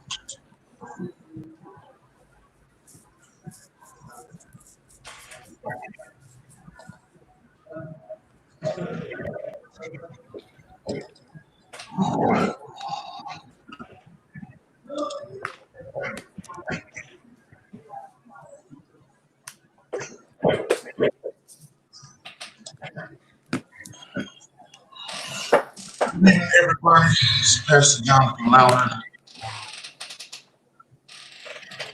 Hey everybody, it's Pastor Jonathan Louder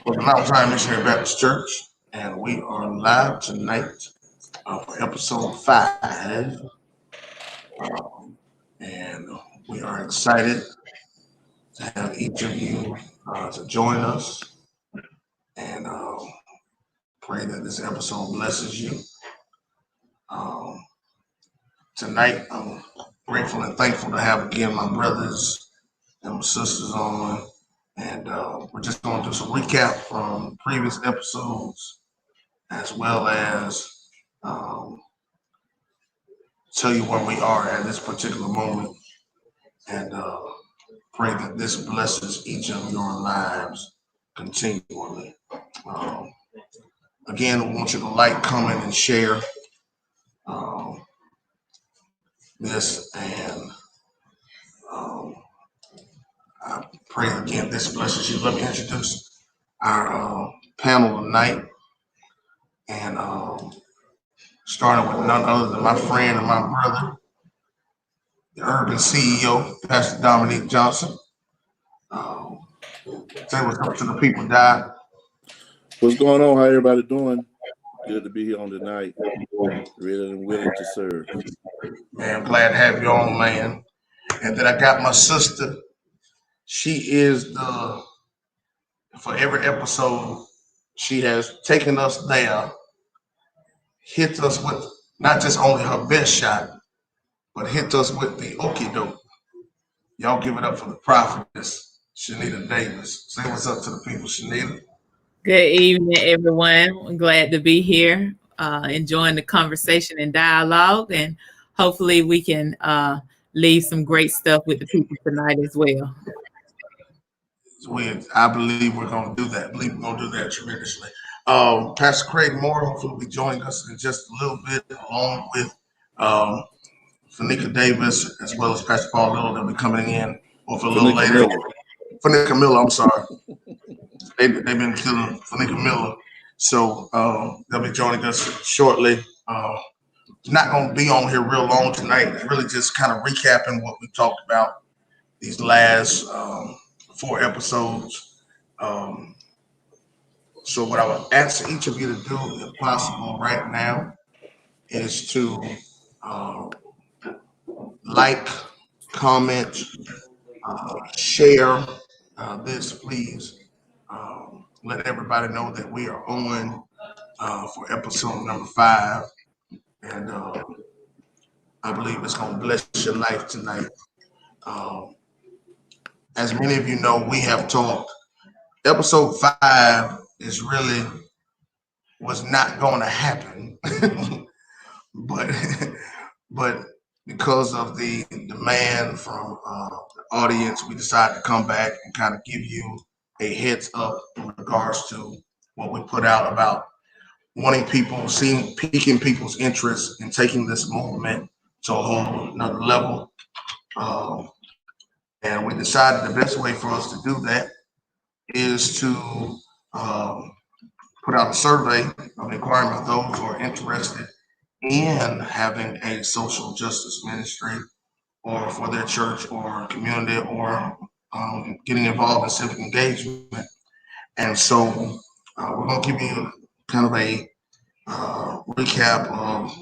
for the Mount Zion Missionary Baptist Church, and we are live tonight for episode 5. And we are excited to have each of you to join us, and pray that this episode blesses you. Tonight, I'm grateful and thankful to have again my brothers and my sisters on. And we're just going to do some recap from previous episodes, as well as tell you where we are at this particular moment, and pray that this blesses each of your lives continually. Again, we want you to like, comment, and share this, and I pray again this blesses you. Let me introduce our panel tonight, and starting with none other than my friend and my brother, the urban CEO, Pastor Dominique Johnson. Say what's up to the people, Dad. What's going on? How everybody doing? Good to be here on tonight. Ready and willing to serve. Man, I'm glad to have you on, man. And then I got my sister. She is for every episode, she has taken us there, hit us with not just only her best shot, but hit us with the okie doke. Y'all give it up for the prophetess, Shanita Davis. Say what's up to the people, Shanita. Good evening, everyone. I'm glad to be here, enjoying the conversation and dialogue, and hopefully we can leave some great stuff with the people tonight as well. I believe we're going to do that. I believe we're going to do that tremendously. Pastor Craig Moore hopefully will be joining us in just a little bit, along with Fanika Davis, as well as Pastor Paul Little. They'll be coming in or for a little later. Fanika Miller, I'm sorry. They've been killing Fanika Miller. So they'll be joining us shortly. Not going to be on here real long tonight. It's really just kind of recapping what we talked about these last 4 episodes. So what I would ask each of you to do, if possible, right now, is to like, comment, share this, please. Let everybody know that we are on for episode number 5, and I believe it's going to bless your life tonight. As many of you know, we have talked. Episode 5 was not going to happen, but because of the demand from the audience, we decided to come back and kind of give you a heads up in regards to what we put out about wanting people, piquing people's interest in taking this movement to a whole another level. And we decided the best way for us to do that is to put out a survey of inquiring of those who are interested in having a social justice ministry, or for their church or community, or getting involved in civic engagement. And so we're going to give you kind of a recap of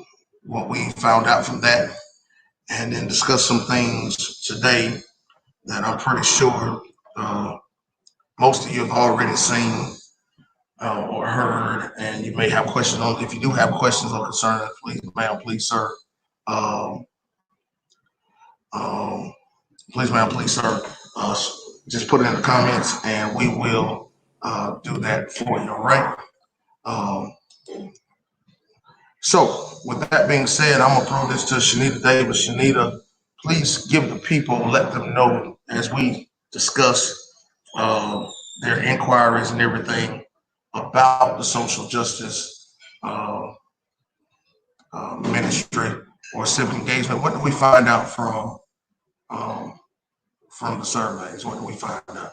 what we found out from that, and then discuss some things today that I'm pretty sure most of you have already seen or heard, and you may have questions on. If you do have questions or concerns, please, ma'am, please, sir. Please, ma'am, please, sir. Just put it in the comments, and we will do that for you. All right. So, with that being said, I'm gonna throw this to Shanita Davis. Shanita, please give the people, let them know as we discuss their inquiries and everything about the social justice ministry or civic engagement? What do we find out um, from the surveys? What do we find out?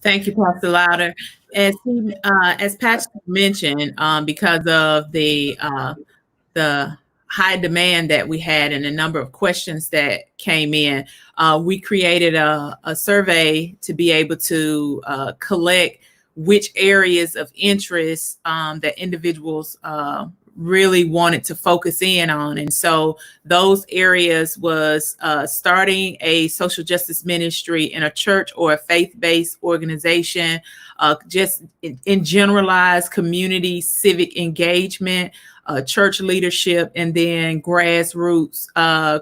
Thank you, Pastor Louder. As Patrick mentioned, because of the high demand that we had and the number of questions that came in, we created a survey to be able to collect which areas of interest that individuals really wanted to focus in on. And so those areas was starting a social justice ministry in a church or a faith-based organization, just in generalized community civic engagement, church leadership, and then grassroots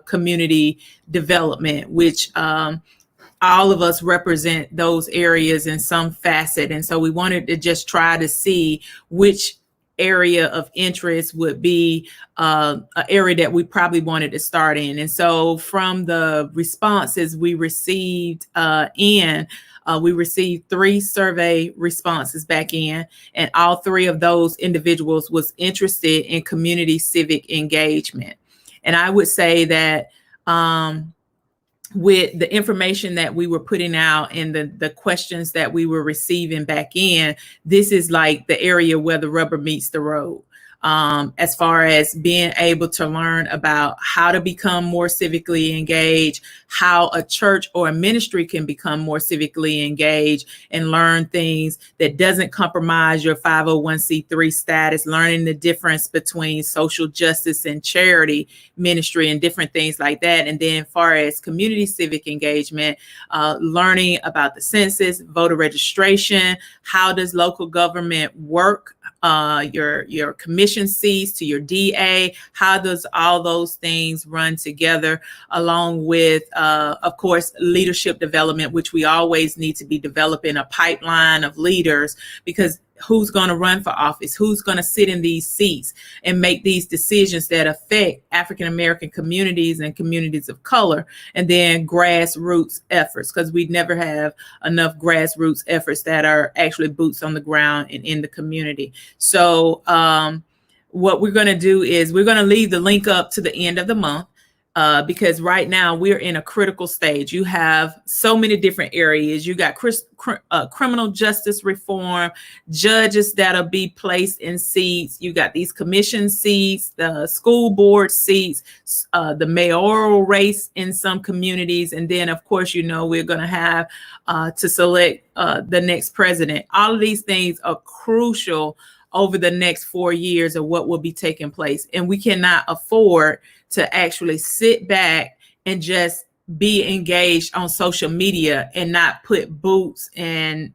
community development, which all of us represent those areas in some facet. And so we wanted to just try to see which area of interest would be an area that we probably wanted to start in. And so from the responses we received we received 3 survey responses back in, and all 3 of those individuals was interested in community civic engagement. And I would say that with the information that we were putting out and the questions that we were receiving back in, this is like the area where the rubber meets the road. As far as being able to learn about how to become more civically engaged, how a church or a ministry can become more civically engaged and learn things that doesn't compromise your 501c3 status, learning the difference between social justice and charity ministry and different things like that. And then as far as community civic engagement, learning about the census, voter registration, how does local government work, your commission seats to your DA, how does all those things run together, along with, of course, leadership development, which we always need to be developing a pipeline of leaders, because who's going to run for office, who's going to sit in these seats and make these decisions that affect African-American communities and communities of color, and then grassroots efforts, because we never have enough grassroots efforts that are actually boots on the ground and in the community. So what we're going to do is we're going to leave the link up to the end of the month. Because right now we're in a critical stage. You have so many different areas. You got criminal justice reform, judges that'll be placed in seats. You got these commission seats, the school board seats, the mayoral race in some communities. And then, of course, we're going to have to select the next president. All of these things are crucial over the next 4 years of what will be taking place. And we cannot afford to actually sit back and just be engaged on social media and not put boots and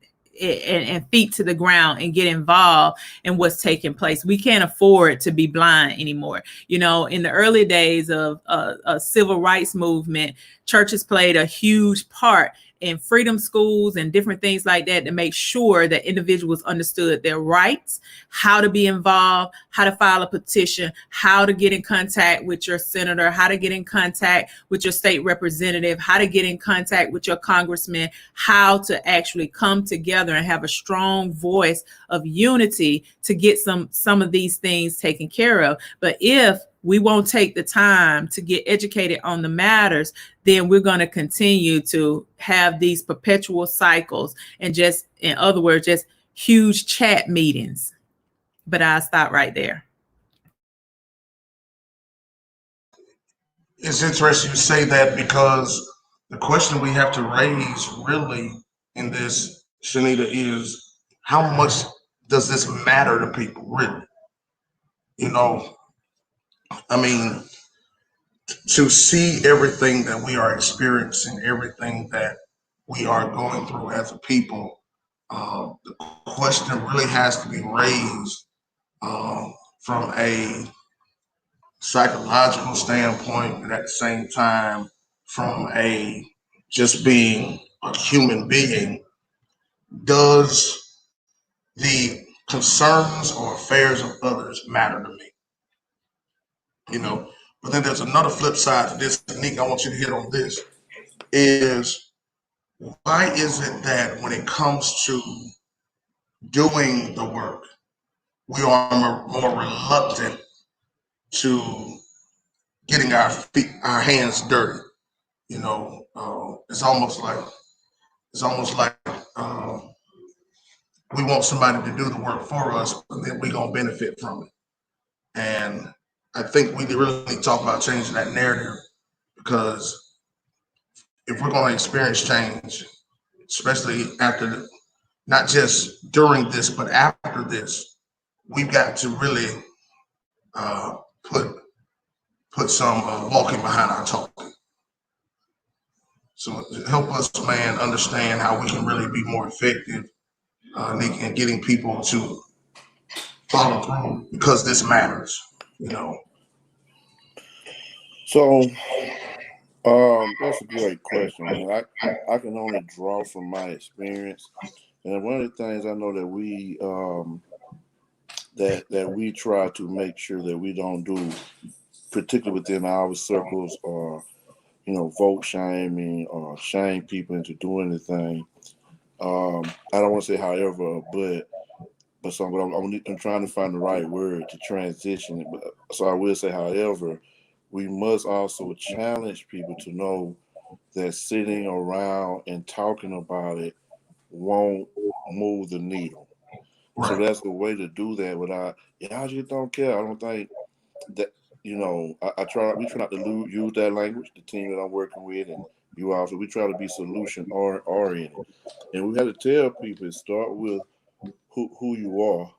feet to the ground and get involved in what's taking place. We can't afford to be blind anymore. In the early days of a civil rights movement, churches played a huge part in freedom schools and different things like that to make sure that individuals understood their rights, how to be involved, how to file a petition, how to get in contact with your senator, how to get in contact with your state representative, how to get in contact with your congressman, how to actually come together and have a strong voice of unity to get some of these things taken care of. But if we won't take the time to get educated on the matters, then we're going to continue to have these perpetual cycles and just, in other words, just huge chat meetings. But I'll stop right there. It's interesting you say that, because the question we have to raise really in this, Shanita, is how much does this matter to people, really? To see everything that we are experiencing, everything that we are going through as a people, the question really has to be raised from a psychological standpoint, but at the same time, from a just being a human being. Does the concerns or affairs of others matter to me? But then there's another flip side to this, Nick, I want you to hit on this, is why is it that when it comes to doing the work, we are more reluctant to getting our hands dirty? You know, it's almost like uh, we want somebody to do the work for us, and then we're gonna benefit from it. And I think we really need to talk about changing that narrative, because if we're going to experience change, especially after, not just during this, but after this, we've got to really uh, put some walking behind our talking. So help us, man, understand how we can really be more effective in getting people to follow through, because this matters. You know. So, that's a great question, man. I can only draw from my experience, and one of the things I know that we try to make sure that we don't do, particularly within our circles, or vote shaming or shame people into doing anything. I don't want to say however, but I'm trying to find the right word to transition it. But so I will say, however, we must also challenge people to know that sitting around and talking about it won't move the needle. So Right. that's the way to do that without, I just don't care. I don't think that, we try not to use that language, the team that I'm working with, and you also, we try to be solution oriented. And we have to tell people, start with who you are,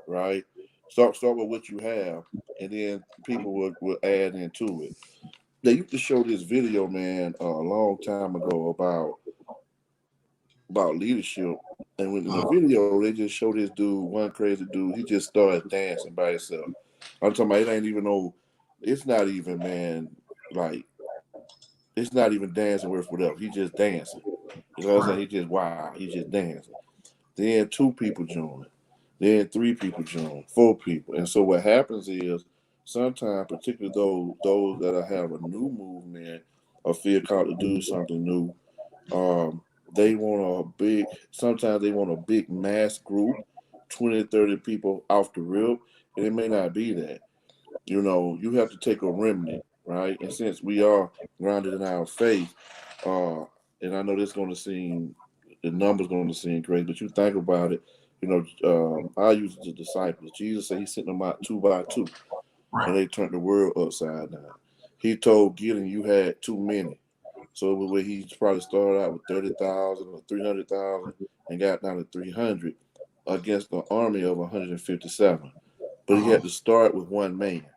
right? Start with what you have, and then people will add into it. They used to show this video, man, a long time ago about leadership, and when in the video they just show this dude, one crazy dude, he just started dancing by himself. I'm talking about, it ain't even it's not even, man, like, it's not even dancing worth whatever. He just dancing. You know what I'm saying? He just, wow, he just dancing. Then two people join. Then three people join, four people. And so what happens is, sometimes, particularly those that have a new movement or feel called to do something new, they want sometimes they want a big mass group, 20, 30 people off the rip, and it may not be that. You have to take a remnant, right? And since we are grounded in our faith, uh, and I know the numbers going to seem great, but you think about it, I use the disciples. Jesus said he sent them out two by two, and Right. they turned the world upside down. He told Gideon, you had too many. So where he probably started out with 30,000 or 300,000 and got down to 300 against an army of 157. But he had to start with one man.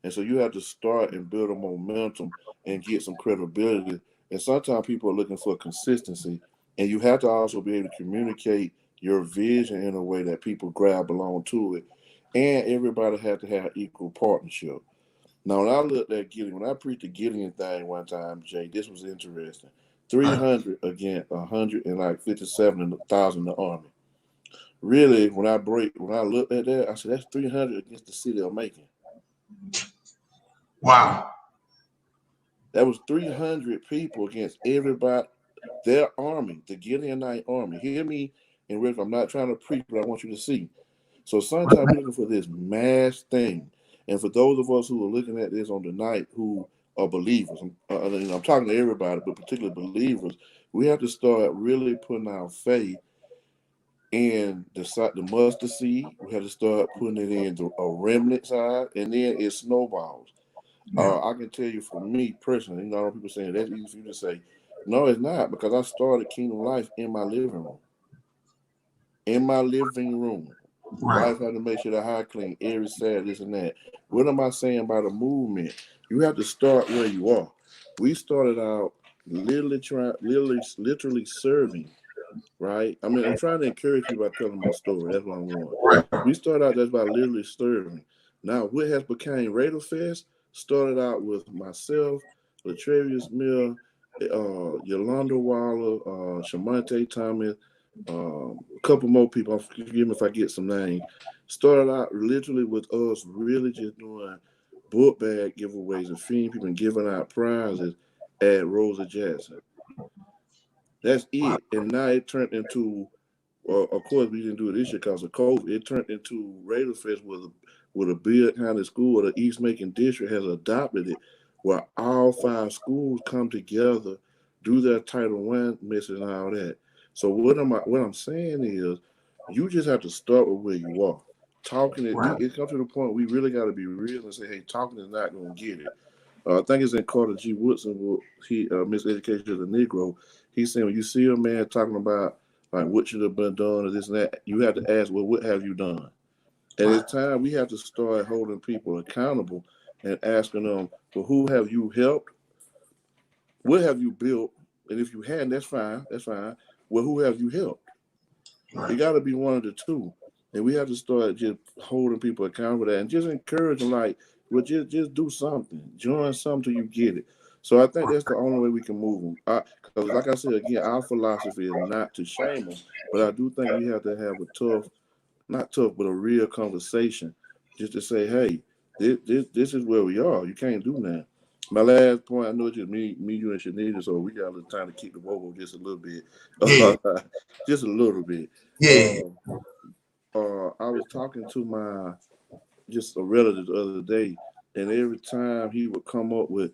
And so you have to start and build a momentum and get some credibility. And sometimes people are looking for consistency. And you have to also be able to communicate your vision in a way that people grab along to it. And everybody has to have equal partnership. Now, when I looked at Gideon, when I preached the Gideon thing one time, Jay, this was interesting. Right. 300 against 157,000 in the army. Really, when I looked at that, I said, that's 300 against the city of Macon. Wow. That was 300 people against everybody, their army, the Gideonite army. Hear me, and Rick, I'm not trying to preach, but I want you to see. So sometimes we're looking for this mass thing. And for those of us who are looking at this on the night who are believers, I'm talking to everybody, but particularly believers, we have to start really putting our faith in the mustard seed. We have to start putting it in a remnant side, and then it snowballs. Yeah. I can tell you, for me personally, a lot of people saying that's easy for you to say. No, it's not, because I started Kingdom Life in my living room. In my living room. Right. Wife had to make sure the house clean every Saturday, this and that. What am I saying by the movement? You have to start where you are. We started out literally serving, right? I mean, I'm trying to encourage you by telling my story. That's what I want. Right. We started out just by literally serving. Now, what has become Raider Fest started out with myself, Latravius Mill, Yolanda Waller, Shamonte Thomas, a couple more people. Forgive me if I get some names. Started out literally with us really just doing book bag giveaways and feeding people and giving out prizes at Rosa Jackson. That's it. And now it turned into, of course, we didn't do it this year because of COVID. It turned into Raider Fest with a Beard County school, or the East Macon district has adopted it, where all 5 schools come together, do their Title I message and all that. So what I'm saying is, you just have to start with where you are. Talking Right. it comes to the point we really got to be real and say, hey, talking is not going to get it. I think it's in Carter G. Woodson, he Miseducation of the Negro. He's saying when you see a man talking about like what should have been done or this and that, you have to ask, well, what have you done? And Right. it's time we have to start holding people accountable and asking them, well, who have you helped? What have you built? And if you hadn't, that's fine. That's fine. Well, who have you helped? It got to be one of the two. And we have to start just holding people accountable for that and just encourage them, like, well, just do something. Join something till you get it. So I think that's the only way we can move them. Because, like I said, again, our philosophy is not to shame them, but I do think we have to have a not tough, but a real conversation just to say, hey, this is where we are. You can't do that. My last point, I know it's just me, you, and Shanita, so we got a little time to keep the vocal just a little bit. Yeah. Just a little bit. Yeah. I was talking to my just a relative the other day, and every time he would come up with,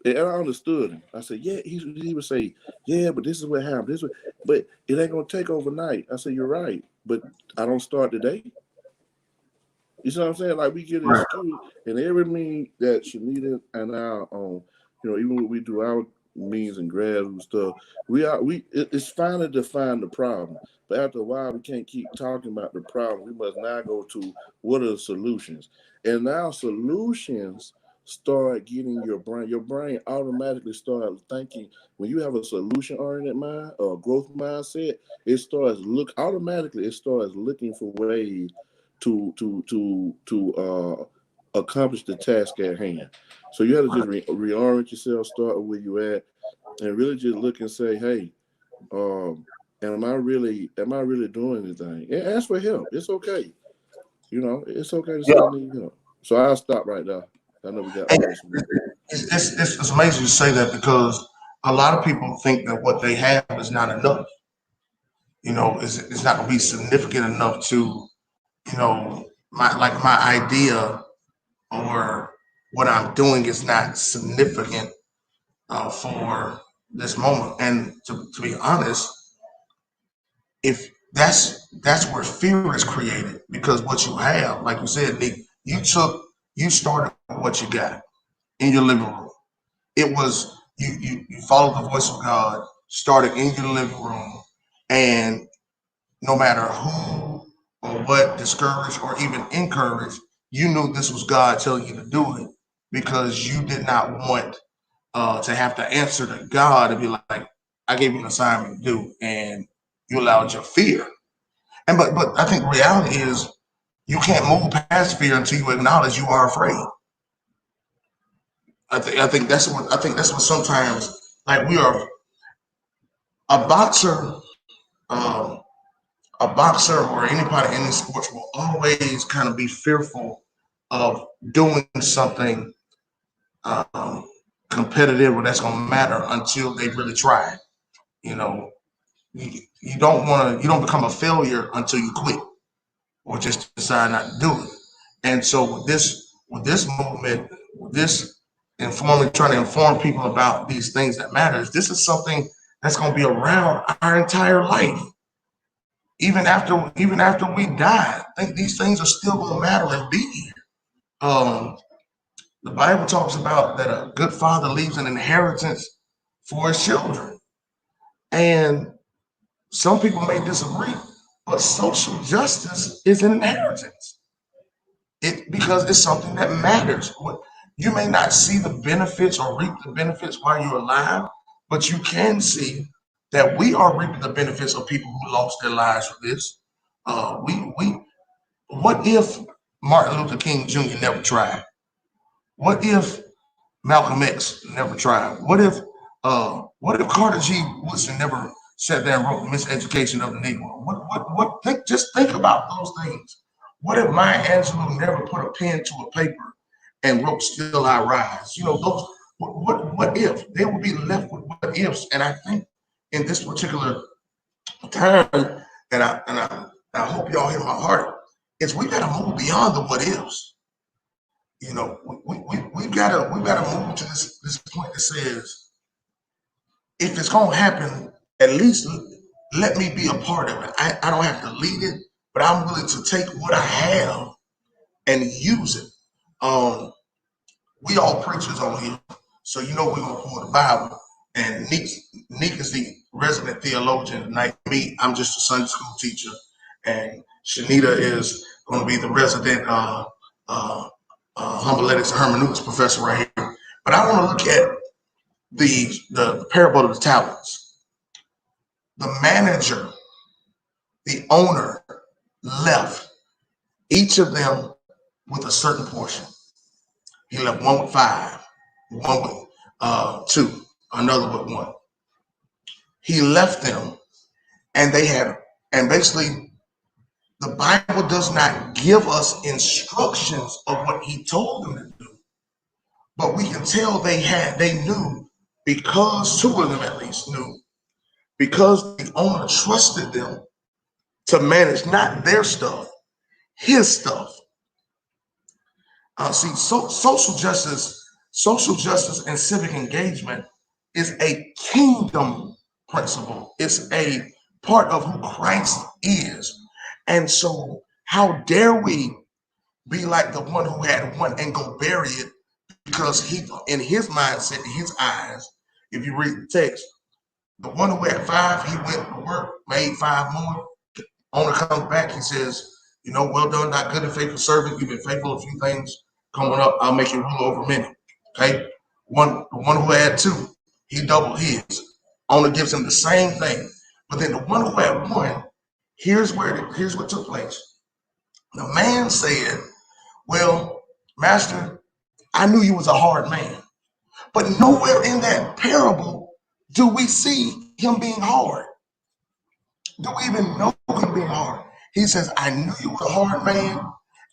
and I understood him. I said, yeah, he would say, yeah, but this is what happened. But it ain't gonna take overnight. I said, you're right, but I don't start today. You see what I'm saying? Like we get an Right. excuse, and every meeting that Shanita and I are on, even when we do our meetings and graduate stuff, it's fine to define the problem, but after a while we can't keep talking about the problem. We must now go to what are the solutions, and now solutions start getting your brain. Your brain automatically start thinking when you have a solution-oriented mind or a growth mindset. It starts looking for ways to accomplish the task at hand. So you have to just reorient yourself, start where you at, and really just look and say, hey, am I really doing anything? And ask for help. It's okay. It's okay to say Yeah. I need help. So I'll stop right there. I know we got And almost a minute. it's amazing you say that because a lot of people think that what they have is not enough. It's not going to be significant enough to, my idea or what I'm doing is not significant for this moment. And to be honest, if that's where fear is created because what you have, like you said, Nick, you started with what you got in your living room. It was you followed the voice of God, started in your living room, and no matter who or what discouraged or even encouraged, you knew this was God telling you to do it because you did not want to have to answer to God and be like, I gave you an assignment to do, and you allowed your fear. And but I think the reality is you can't move past fear until you acknowledge you are afraid. I think that's what sometimes like we are a boxer. Um, a boxer or anybody in this sports will always kind of be fearful of doing something competitive or that's going to matter until they really try. You know, you don't become a failure until you quit or just decide not to do it. And so with this movement, with this informing, trying to inform people about these things that matters, this is something that's going to be around our entire life. Even after we die, I think these things are still going to matter and be here. Um, the Bible talks about that a good father leaves an inheritance for his children, and some people may disagree, but social justice is an inheritance. It because it's something that matters. You may not see the benefits or reap the benefits while you're alive, but you can see that we are reaping the benefits of people who lost their lives for this. We What if Martin Luther King Jr. never tried? What if Malcolm X never tried? What if Carter G. Woodson never sat there and wrote the Miseducation of the Negro? Just think about those things. What if Maya Angelou never put a pen to a paper and wrote Still I Rise? Those what if they would be left with what ifs? And I think in this particular time, and I hope y'all hear my heart, is we gotta move beyond the what ifs. You know, we gotta move to this point that says, if it's gonna happen, at least let me be a part of it. I don't have to lead it, but I'm willing to take what I have and use it. Um, we all preachers on here, so you know we're gonna pull the Bible. And Nick is the resident theologian tonight. Me, I'm just a Sunday school teacher, and Shanita is going to be the resident uh, homiletics and hermeneutics professor right here. But I want to look at the parable of the talents. The manager, the owner, left each of them with a certain portion. He left one with 5, one with 2, another with 1. He left them, and they had, and basically, the Bible does not give us instructions of what he told them to do, but we can tell they knew, because 2 of them at least knew, because the owner trusted them to manage not their stuff, his stuff. See, social justice and civic engagement is a kingdom principle. It's a part of who Christ is. And so how dare we be like the one who had 1 and go bury it, because he, in his mindset, in his eyes, if you read the text, the one who had 5, he went to work, made 5 more. Owner comes back, he says, you know, well done, not good and faithful servant. You've been faithful a few things. Coming up, I'll make you ruler over many. Okay? The one who had 2, he doubled his. Owner gives him the same thing. But then the one who had 1, here's what took place. The man said, well, master, I knew you was a hard man. But nowhere in that parable do we see him being hard. Do we even know him being hard? He says, I knew you were a hard man,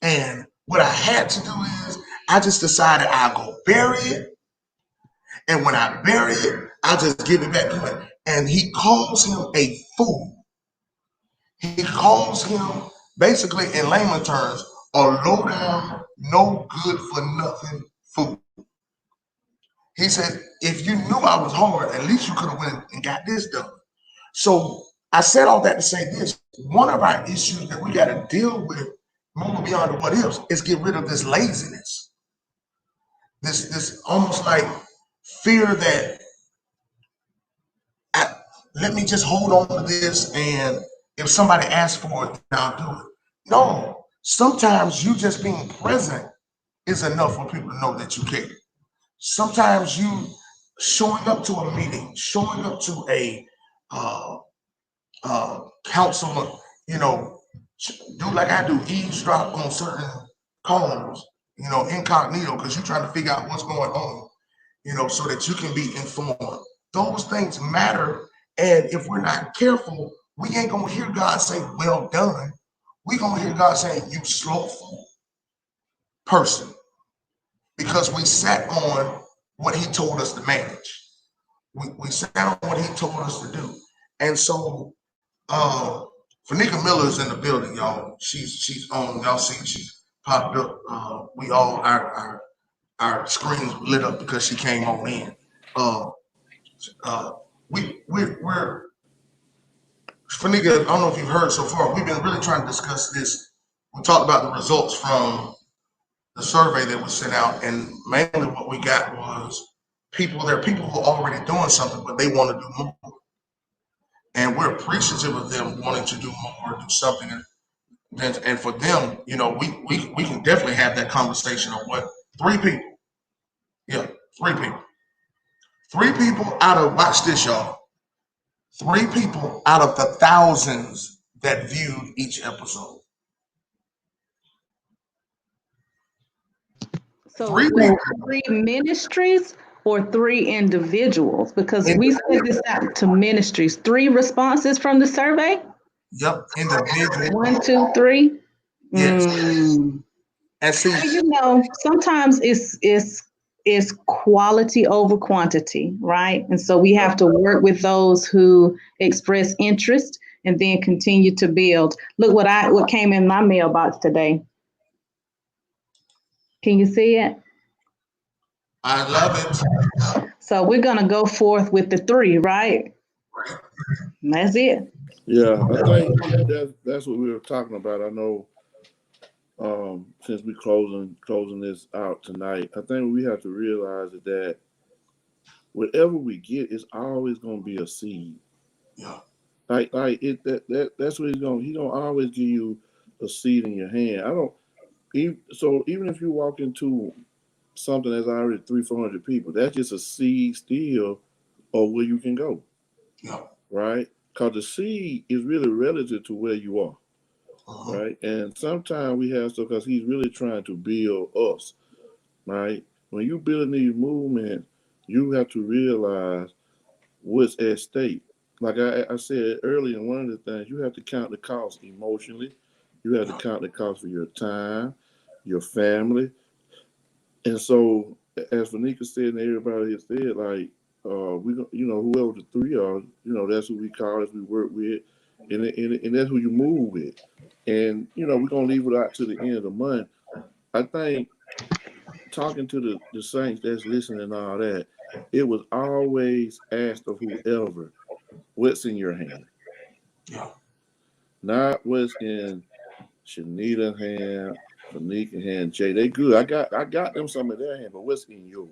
and what I had to do is I just decided I'll go bury it, and when I bury it, I'll just give it back to him. And he calls him a fool. He calls him, basically in layman terms, a low down, no good for nothing fool. He said, if you knew I was hard, at least you could have went and got this done. So I said all that to say this. One of our issues that we got to deal with, moving beyond the what ifs, is get rid of this laziness. This almost like fear that let me just hold on to this, and if somebody asks for it, I'll do it. No, sometimes you just being present is enough for people to know that you care. Sometimes you showing up to a meeting, showing up to a council, you know, do like I do, eavesdrop on certain calls, you know, incognito, because you're trying to figure out what's going on, you know, so that you can be informed. Those things matter. And if we're not careful, we ain't going to hear God say, well done. We're going to hear God saying, you slothful person, because we sat on what he told us to manage. We sat on what he told us to do. And so Fanika Miller is in the building, y'all. She's on, y'all see she's popped up. We all our screens lit up because she came on in. We're Fanika, I don't know if you've heard so far, we've been really trying to discuss this. We talked about the results from the survey that was sent out, and mainly what we got was there are people who are already doing something, but they want to do more. And we're appreciative of them wanting to do more, do something. And for them, you know, we can definitely have that conversation on what 3 people. Yeah, 3 people. 3 people out of, watch this, y'all. 3 people out of the thousands that viewed each episode. So 3 people. 3 ministries or 3 individuals? Because we sent this out to ministries. 3 responses from the survey? Yep, individual. 1, 2, 3. Yes. And see, You know, sometimes it's it's quality over quantity, right? And so we have to work with those who express interest and then continue to build. Look what came in my mailbox today. Can you see it? I love it. So we're gonna go forth with the 3, right? And that's it. Yeah, I think that's what we were talking about. I know since we closing this out tonight, I think we have to realize that whatever we get is always gonna be a seed. Yeah. Like it that's what he's gonna always give you a seed in your hand. I don't so even if you walk into something that's already 300-400 people, that's just a seed still of where you can go. Yeah. Right? Because the seed is really relative to where you are. Right? And sometimes we have stuff because he's really trying to build us. Right? When you building these movements, you have to realize what's at stake. Like I said earlier, one of the things you have to count the cost emotionally. You have to count the cost for your time, your family. And so, as Vanika said, and everybody has said, like, we, whoever the 3 are, that's who we call, that's who we work with, and that's who you move with. And, we're going to leave it out to the end of the month. I think talking to the saints that's listening and all that, it was always asked of whoever, what's in your hand? Yeah. Not what's in Shanita's hand, Vanika hand, Jay. They good. I got them some of their hand, but what's in yours?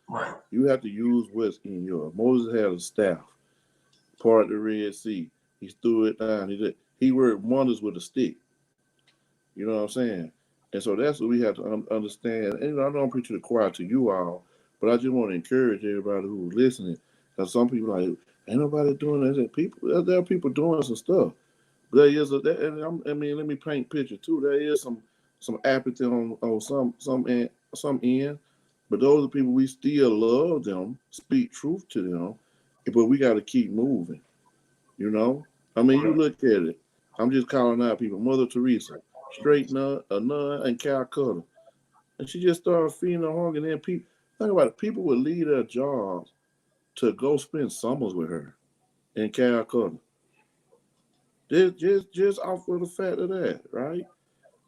Right. You have to use what's in yours. Moses had a staff, part of the Red Sea. He threw it down. He worked wonders with a stick. You know what I'm saying? And so that's what we have to understand. And I don't preach to the choir to you all, but I just want to encourage everybody who's listening. Because some people are like, ain't nobody doing that. There are people doing some stuff. There is let me paint a picture too. There is some apathy on some end, but those are people we still love them, speak truth to them, but we got to keep moving. I mean, you look at it. I'm just calling out people. Mother Teresa, straight nun, a nun in Calcutta, and she just started feeding the hungry. And then people think about it. People would leave their jobs to go spend summers with her in Calcutta. Just off of the fact of that, right?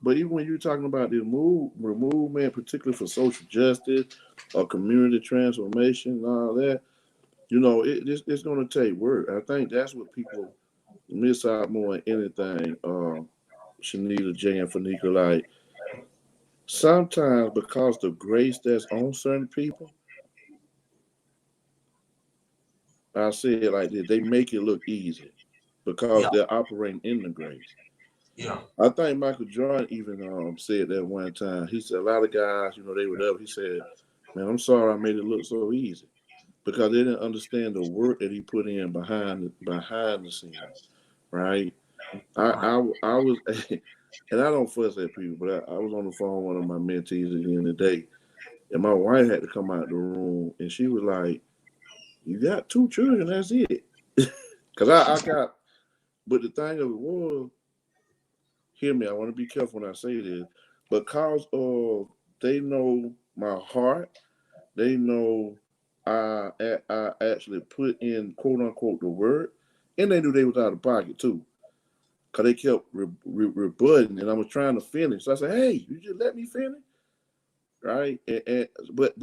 But even when you're talking about this movement, particularly for social justice or community transformation and all that, it's going to take work. I think that's what people miss out more than anything. Shanita, Jay, and Fanika, like sometimes because the grace that's on certain people, I say it like this: they make it look easy because they're operating in the grace. Yeah. I think Michael Jordan even said that one time. He said a lot of guys, they were up. He said, "Man, I'm sorry I made it look so easy," because they didn't understand the work that he put in behind the scenes, right? I was, and I don't fuss at people, but I was on the phone with one of my mentees at the end of the day, and my wife had to come out of the room, and she was like, "You got 2 children, that's it," because I got. But the thing of it was, hear me, I want to be careful when I say this, because they know my heart, they know I actually put in quote unquote the word, and they knew they was out of pocket too, because they kept rebutting, and I was trying to finish. So I said, "Hey, you just let me finish, right?" But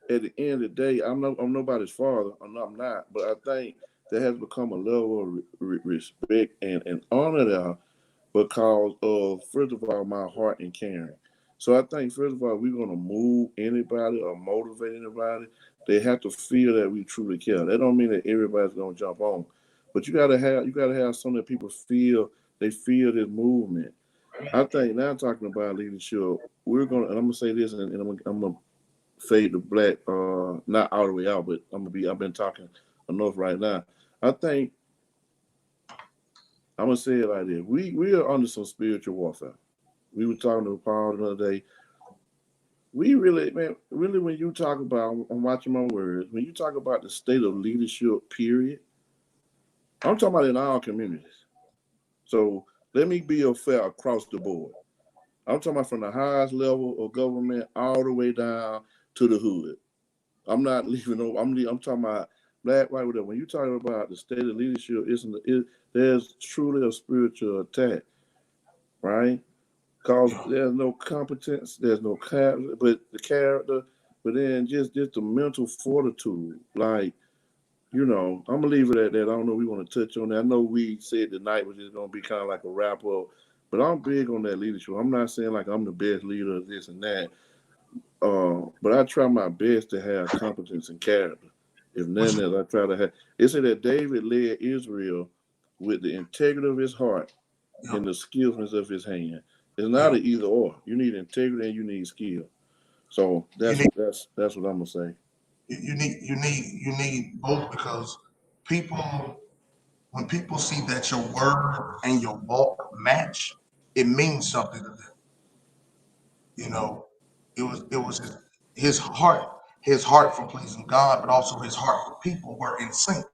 at the end of the day, I'm nobody's father. I'm not, but I think there has become a level of respect and honor there because of, first of all, my heart and caring. So I think, first of all, we're going to move anybody or motivate anybody. They have to feel that we truly care. That don't mean that everybody's going to jump on, but you got to have something that people feel. They feel this movement. I think now talking about leadership, we're going to, and I'm going to say this, and I'm going to fade the black, not all the way out, but I've been talking enough right now. I think I'm gonna say it like this: we are under some spiritual warfare. We were talking to Paul the other day. We really, man, really, when you talk about, I'm watching my words. When you talk about the state of leadership, period, I'm talking about in all communities. So let me be fair across the board. I'm talking about from the highest level of government all the way down to the hood. I'm not leaving no. I'm talking about black, white, whatever. When you talking about the state of leadership, there's truly a spiritual attack, right? Because there's no competence, there's no character, but the character, but then just the mental fortitude. Like, I'm gonna leave it at that. I don't know if we want to touch on that. I know we said tonight was just gonna be kind of like a wrap up, but I'm big on that leadership. I'm not saying like I'm the best leader of this and that. But I try my best to have competence and character. If nothing else, I try to have. It said that David led Israel with the integrity of his heart and the skillfulness of his hand. It's not an either or. You need integrity and you need skill. So that's what I'm gonna say. You need both, because when people see that your word and your walk match, it means something to them. It was his heart for pleasing God, but also his heart for people were in sync.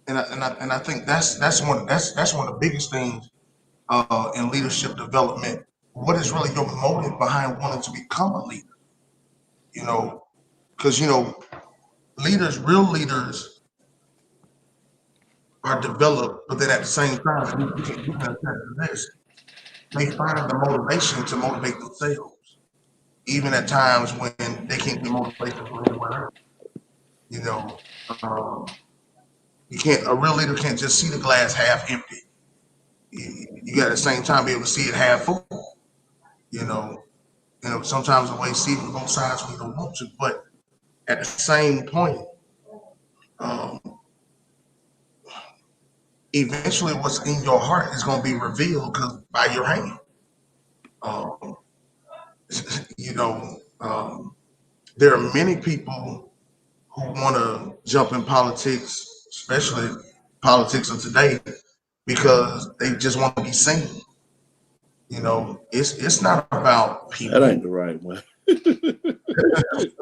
And I think that's one of the biggest things in leadership development. What is really your motive behind wanting to become a leader? Because real leaders are developed, but then at the same time, you can attest to this. They find the motivation to motivate themselves, even at times when they can't get motivation from anywhere else. You know, um, you can't. A real leader can't just see the glass half empty. You got at the same time be able to see it half full. You know, sometimes the way you see it from both sides when you don't want to, but at the same point, um, eventually, what's in your heart is going to be revealed because by your hand. Um, you know, there are many people who want to jump in politics, especially politics of today, because they just want to be seen. It's not about That ain't people. the right one.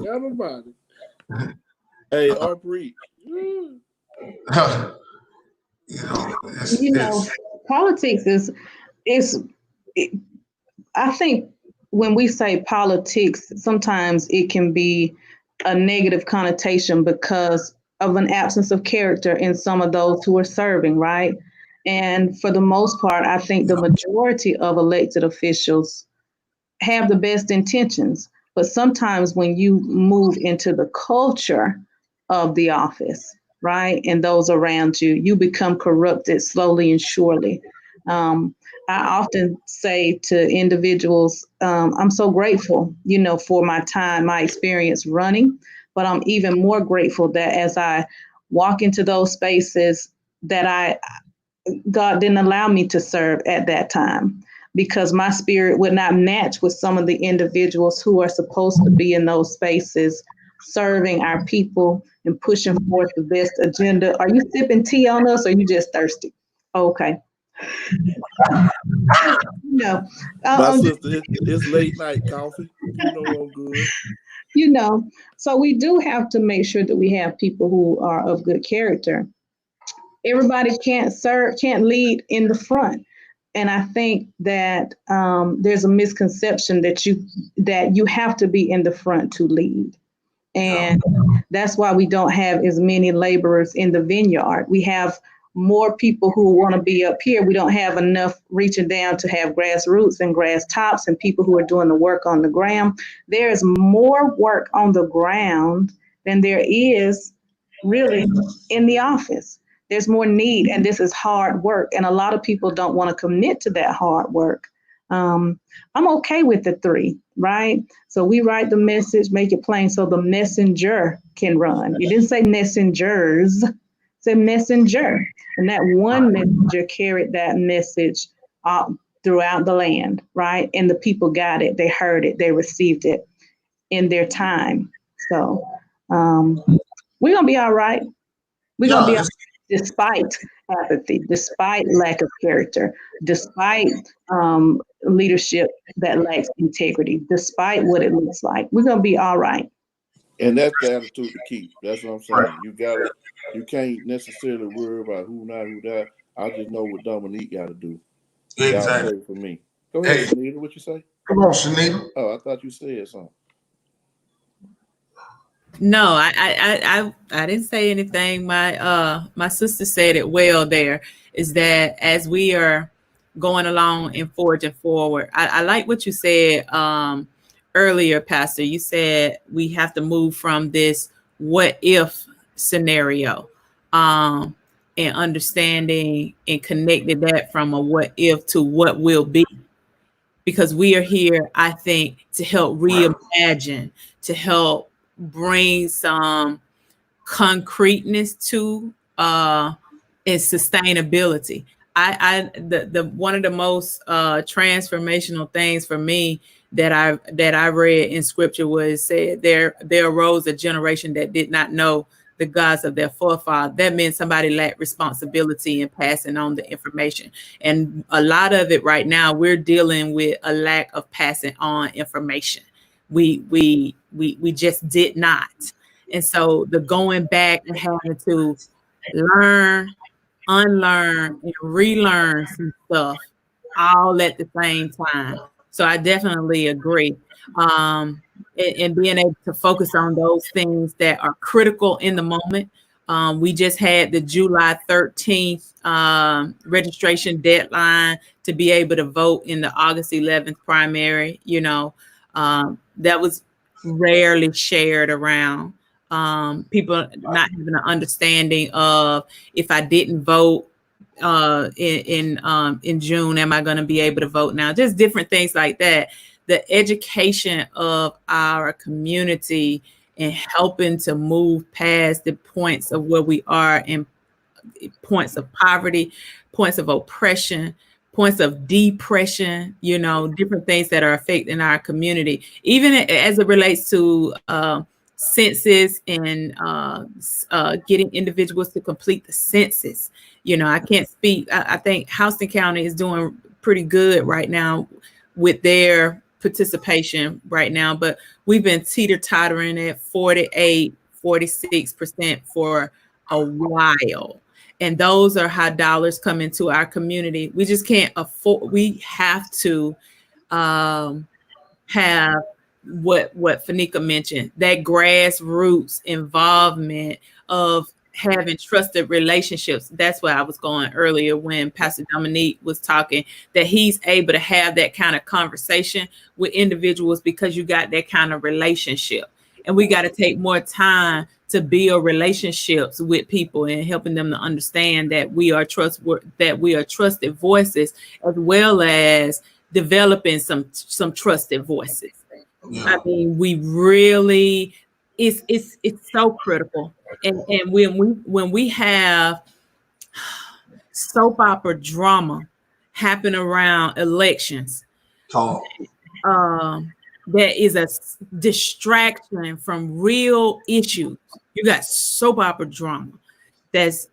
Everybody. Hey, Aubrey. It's Politics is. I think when we say politics, sometimes it can be a negative connotation because of an absence of character in some of those who are serving, right? And for the most part, I think the majority of elected officials have the best intentions. But sometimes when you move into the culture of the office, right, and those around you, you become corrupted slowly and surely. Um, I often say to individuals, I'm so grateful, for my time, my experience running, but I'm even more grateful that as I walk into those spaces that God didn't allow me to serve at that time because my spirit would not match with some of the individuals who are supposed to be in those spaces serving our people and pushing forth the best agenda. Are you sipping tea on us or are you just thirsty? Okay. No. My sister, it's late night coffee. I'm good. So we do have to make sure that we have people who are of good character. Everybody can't lead in the front. And I think that there's a misconception that you have to be in the front to lead. And that's why we don't have as many laborers in the vineyard. We have more people who want to be up here. We don't have enough reaching down to have grassroots and grass tops and people who are doing the work on the ground. There's more work on the ground than there is really in the office. There's more need, and this is hard work. And a lot of people don't want to commit to that hard work. I'm okay with the 3, right? So we write the message, make it plain so the messenger can run. You didn't say messengers, say messenger. And that one messenger carried that message throughout the land, right? And the people got it, they heard it, they received it in their time. So we're going to be all right. We're going to be all right despite apathy, despite lack of character, despite leadership that lacks integrity, despite what it looks like. We're going to be all right. And that's the attitude to keep. That's what I'm saying. You can't necessarily worry about who not. I just know what Dominique got to do. exactly. Y'all pray for me. Go ahead, Shanita. What you say? Come on, Shanita. Oh, I thought you said something. No, I didn't say anything. My sister said it well there, is that as we are going along and forging forward, I like what you said earlier, Pastor. You said we have to move from this what if scenario, um, and understanding and connected that from a what if to what will be, because we are here, I think, to help reimagine, to help bring some concreteness to and sustainability. The one of the most transformational things for me that I read in scripture was said there arose a generation that did not know the gods of their forefathers. That meant somebody lacked responsibility in passing on the information. And a lot of it right now, we're dealing with a lack of passing on information. We just did not. And so the going back and having to learn, unlearn, and relearn some stuff all at the same time. So I definitely agree. And being able to focus on those things that are critical in the moment. We just had the July 13th registration deadline to be able to vote in the August 11th primary. That was rarely shared around. People not having an understanding of, if I didn't vote in June, am I going to be able to vote now? Just different things like that. The education of our community and helping to move past the points of where we are in points of poverty, points of oppression, points of depression, different things that are affecting our community, even as it relates to census and getting individuals to complete the census. I can't speak. I think Houston County is doing pretty good right now with their participation right now, but we've been teeter-tottering at 48, 46% for a while. And those are how dollars come into our community. We just can't afford, we have to have what Fanika mentioned, that grassroots involvement of having trusted relationships. That's where I was going earlier when Pastor Dominique was talking, that he's able to have that kind of conversation with individuals because you got that kind of relationship. And we got to take more time to build relationships with people and helping them to understand that we are trusted voices, as well as developing some trusted voices. Yeah. I mean, we really, it's so critical. And when we have soap opera drama happen around elections, Talk. that is a distraction from real issues. You got soap opera drama. There's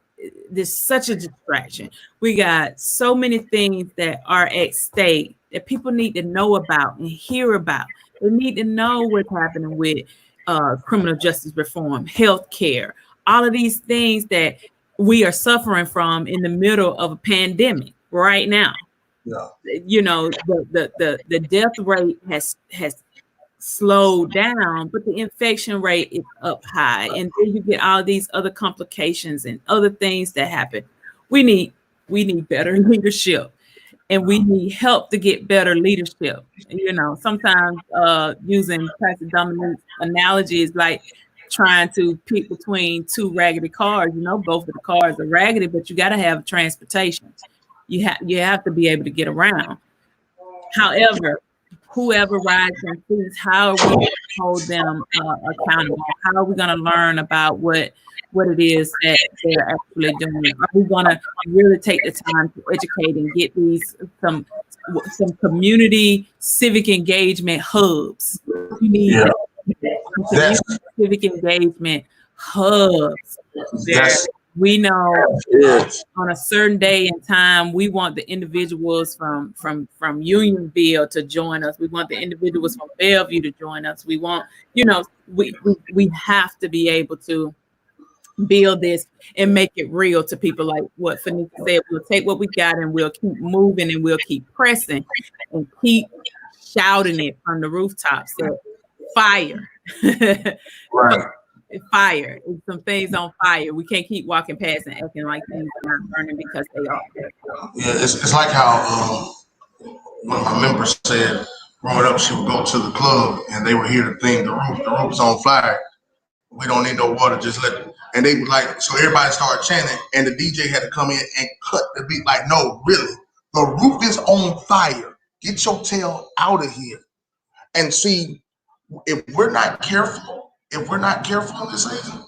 such a distraction. We got so many things that are at stake that people need to know about and hear about. They need to know what's happening with criminal justice reform, healthcare, all of these things that we are suffering from in the middle of a pandemic right now. Yeah. The death rate has slowed down, but the infection rate is up high, and then you get all these other complications and other things that happen. We need better leadership, and we need help to get better leadership. Sometimes using Pastor Dominique's analogy is like trying to pick between two raggedy cars. Both of the cars are raggedy, but you got to have transportation. You have to be able to get around. However, whoever rides in seats, how are we going to hold them accountable? How are we going to learn about what it is that they're actually doing? Are we going to really take the time to educate and get these some community civic engagement hubs? We need Yes. civic engagement hubs. Yes. We know Yes. on a certain day and time, we want the individuals from Unionville to join us. We want the individuals from Bellevue to join us. We want, we have to be able to build this and make it real to people. Like what Fanika said, we'll take what we got and we'll keep moving and we'll keep pressing and keep shouting it from the rooftops. So fire. Right. fire. Some things on fire. We can't keep walking past and acting like things are not burning because they are. Yeah, it's like how one of my members said growing up, she would go to the club and they would hear the thing, the roof's on fire. We don't need no water, just let it. And they would like, so everybody started chanting, and the DJ had to come in and cut the beat. Like, no, really, the roof is on fire. Get your tail out of here. And see, if we're not careful in this season,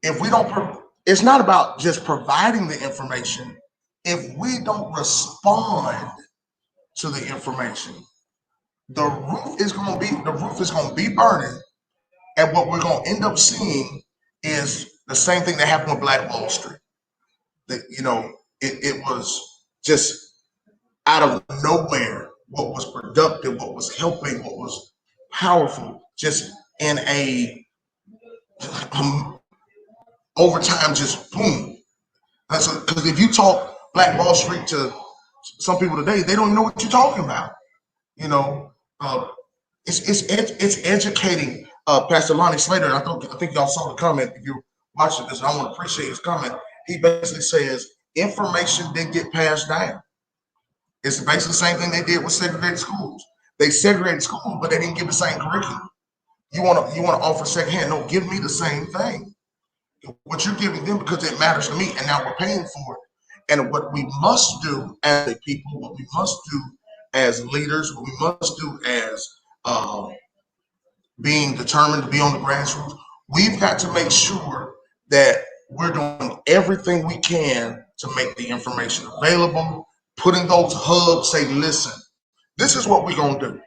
if we don't, it's not about just providing the information. If we don't respond to the information, the roof is going to be burning, and what we're going to end up seeing is the same thing that happened with Black Wall Street. That it was just out of nowhere. What was productive, what was helping, what was powerful, just in a over time, just boom. Because if you talk Black Wall Street to some people today, they don't know what you're talking about. It's educating. Pastor Lonnie Slater, I think y'all saw the comment. If you're watching this, I want to appreciate his comment. He basically says information didn't get passed down. It's basically the same thing they did with segregated schools. They segregated schools, but they didn't give the same curriculum. You want to offer secondhand? No, give me the same thing. What you're giving them because it matters to me, and now we're paying for it. And what we must do as a people, what we must do as leaders, what we must do as being determined to be on the grassroots, we've got to make sure that we're doing everything we can to make the information available, putting those hubs, say, listen, this is what we're going to do.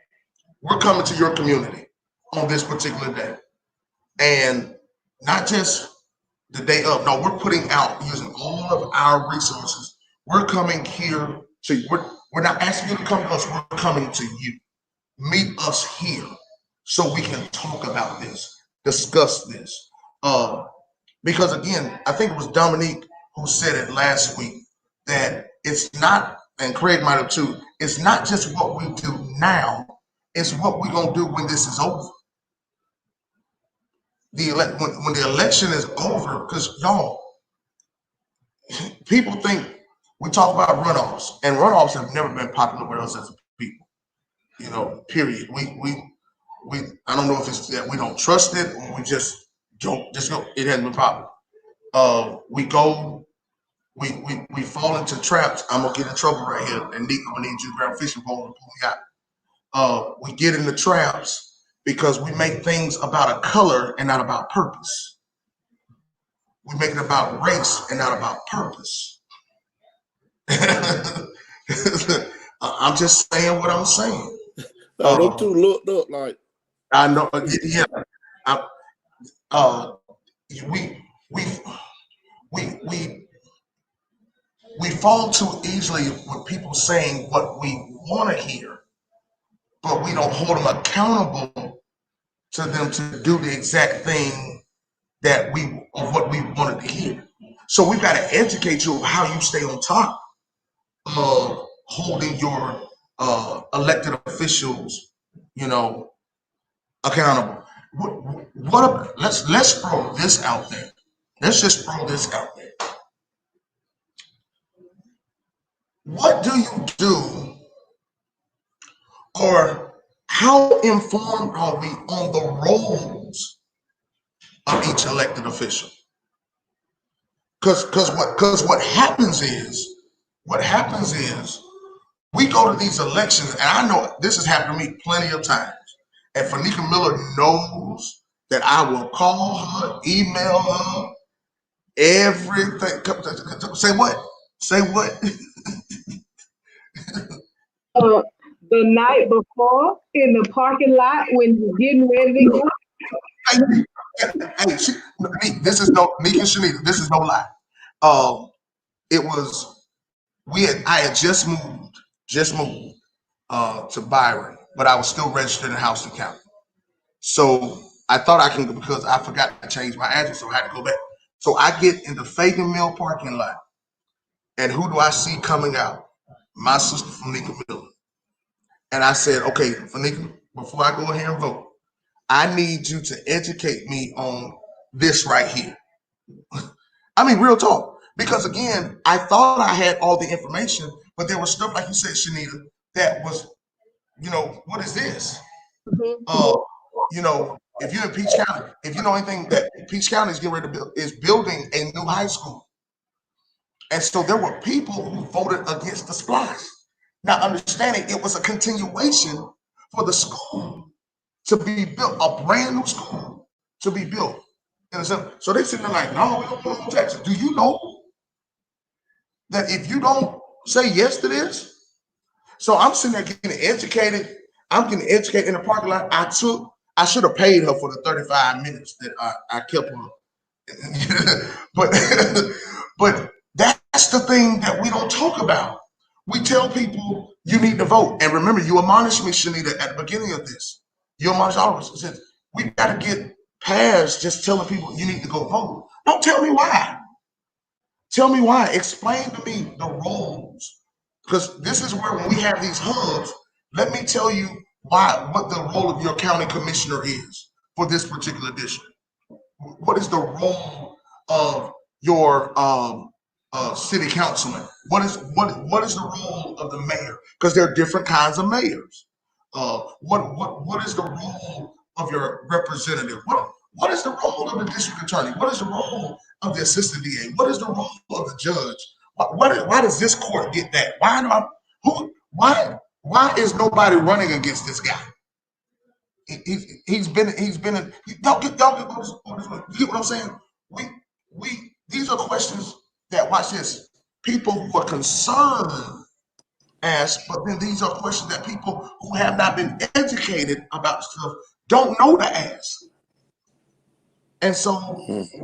We're coming to your community on this particular day. And not just the day of, no, we're putting out using all of our resources. We're coming here to, we're not asking you to come to us, we're coming to you. Meet us here so we can talk about this, discuss this. Because again, I think it was Dominique who said it last week, that it's not, and Craig might have too, it's not just what we do now, it's what we're going to do when this is over. When the election is over, because y'all, people think we talk about runoffs, and runoffs have never been popular with us as a people. Period. We I don't know if it's that we don't trust it or we just don't go. It hasn't been popular. We fall into traps. I'm gonna get in trouble right here, and Nick, I'm gonna need you to grab a fishing pole and pull me out. We get into traps because we make things about a color and not about purpose. We make it about race and not about purpose. I'm just saying what I'm saying. Them two looked up like. I know, yeah. We fall too easily with people saying what we want to hear, but we don't hold them accountable to them to do the exact thing that what we wanted to hear. So we've got to educate you on how you stay on top of holding your elected officials, accountable. Let's throw this out there. Let's just throw this out there. What do you do, or how informed are we on the roles of each elected official? Because what happens is we go to these elections, and I know this has happened to me plenty of times. And Fanika Miller knows that I will call her, email her, everything. Say what? Say what? The night before in the parking lot when you're getting ready to go. Hey, this is no Nika Shanita. This is no lie. It was I had just moved to Byron, but I was still registered in Houston County. So I thought I can go because I forgot to change my address, so I had to go back. So I get in the Fagan Mill parking lot, and who do I see coming out? My sister Fanika Miller. And I said, okay, Fanika, before I go ahead and vote, I need you to educate me on this right here. I mean, real talk. Because again, I thought I had all the information, but there was stuff like you said, Shanita, that was, what is this? Uh, if you're in Peach County, if you know anything, that Peach County is getting ready to build, is building a new high school. And so there were people who voted against the splash. Now, understanding it was a continuation for the school to be built, a brand new school to be built. So they sitting there like, no, we don't want no taxes. Do you know that if you don't say yes to this? So I'm sitting there getting educated. I'm getting educated in the parking lot. I should have paid her for the 35 minutes that I kept her. but but that's the thing that we don't talk about. We tell people you need to vote. And remember, you admonished me, Shanita, at the beginning of this. You admonished all of us. Said, we got to get past just telling people you need to go vote. Don't tell me why. Tell me why. Explain to me the roles. Because this is where when we have these hubs, let me tell you what the role of your county commissioner is for this particular district. What is the role of your city councilman? What is the role of the mayor? Because there are different kinds of mayors. What is the role of your representative? What is the role of the district attorney? What is the role of the assistant DA? What is the role of the judge? Why does this court get that? Why is nobody running against this guy? He's been y'all get what I'm saying? We these are questions that, watch this, people who are concerned ask, but then these are questions that people who have not been educated about stuff don't know to ask. And so what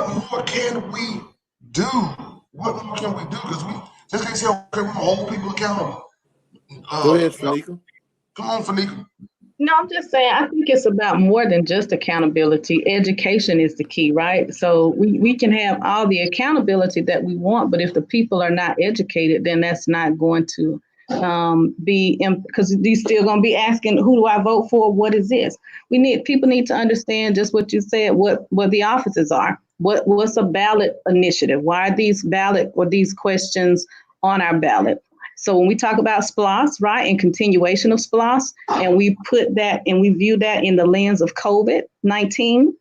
more can we do? What more can we do? Because we just can't say, okay, we're gonna hold people accountable. Go ahead, Fanika. Come on, Fanika. No, I'm just saying, I think it's about more than just accountability. Education is the key, right? So we can have all the accountability that we want, but if the people are not educated, then that's not going to be, because they're still going to be asking, who do I vote for? What is this? People need to understand just what you said, what the offices are. What's a ballot initiative? Why are these ballot or these questions on our ballot? So when we talk about SPLOS, right, and continuation of SPLOS, and we put that and we view that in the lens of COVID-19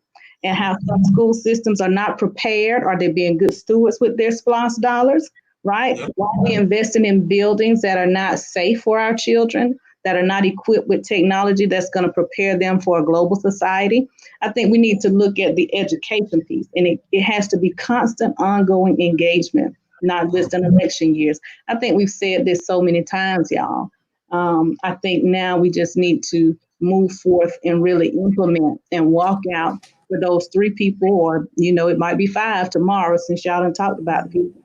and how some school systems are not prepared, are they being good stewards with their SPLOS dollars, right? Why are we investing in buildings that are not safe for our children, that are not equipped with technology that's going to prepare them for a global society? I think we need to look at the education piece, and it has to be constant, ongoing engagement, not just in election years. I think we've said this so many times, y'all. I think now we just need to move forth and really implement and walk out for those 3 people, or, it might be 5 tomorrow since y'all done talked about the people.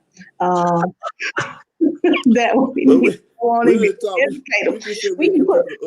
That we need to go on and get educated. We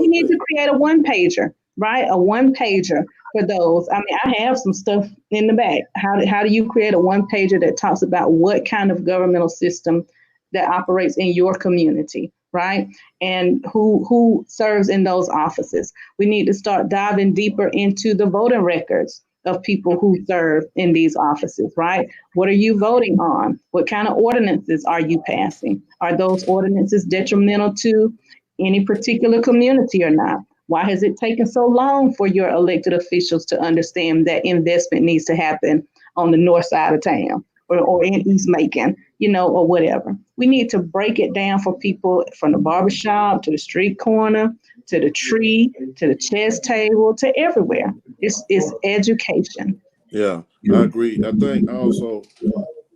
need to create a one-pager, right? A one-pager for those. I mean, I have some stuff in the back. How do you create a one-pager that talks about what kind of governmental system that operates in your community, right? And who serves in those offices? We need to start diving deeper into the voting records of people who serve in these offices, right? What are you voting on? What kind of ordinances are you passing? Are those ordinances detrimental to any particular community or not? Why has it taken so long for your elected officials to understand that investment needs to happen on the north side of town or in East Macon, or whatever? We need to break it down for people from the barbershop to the street corner, to the tree, to the chess table, to everywhere. It's education. Yeah, I agree. I think also,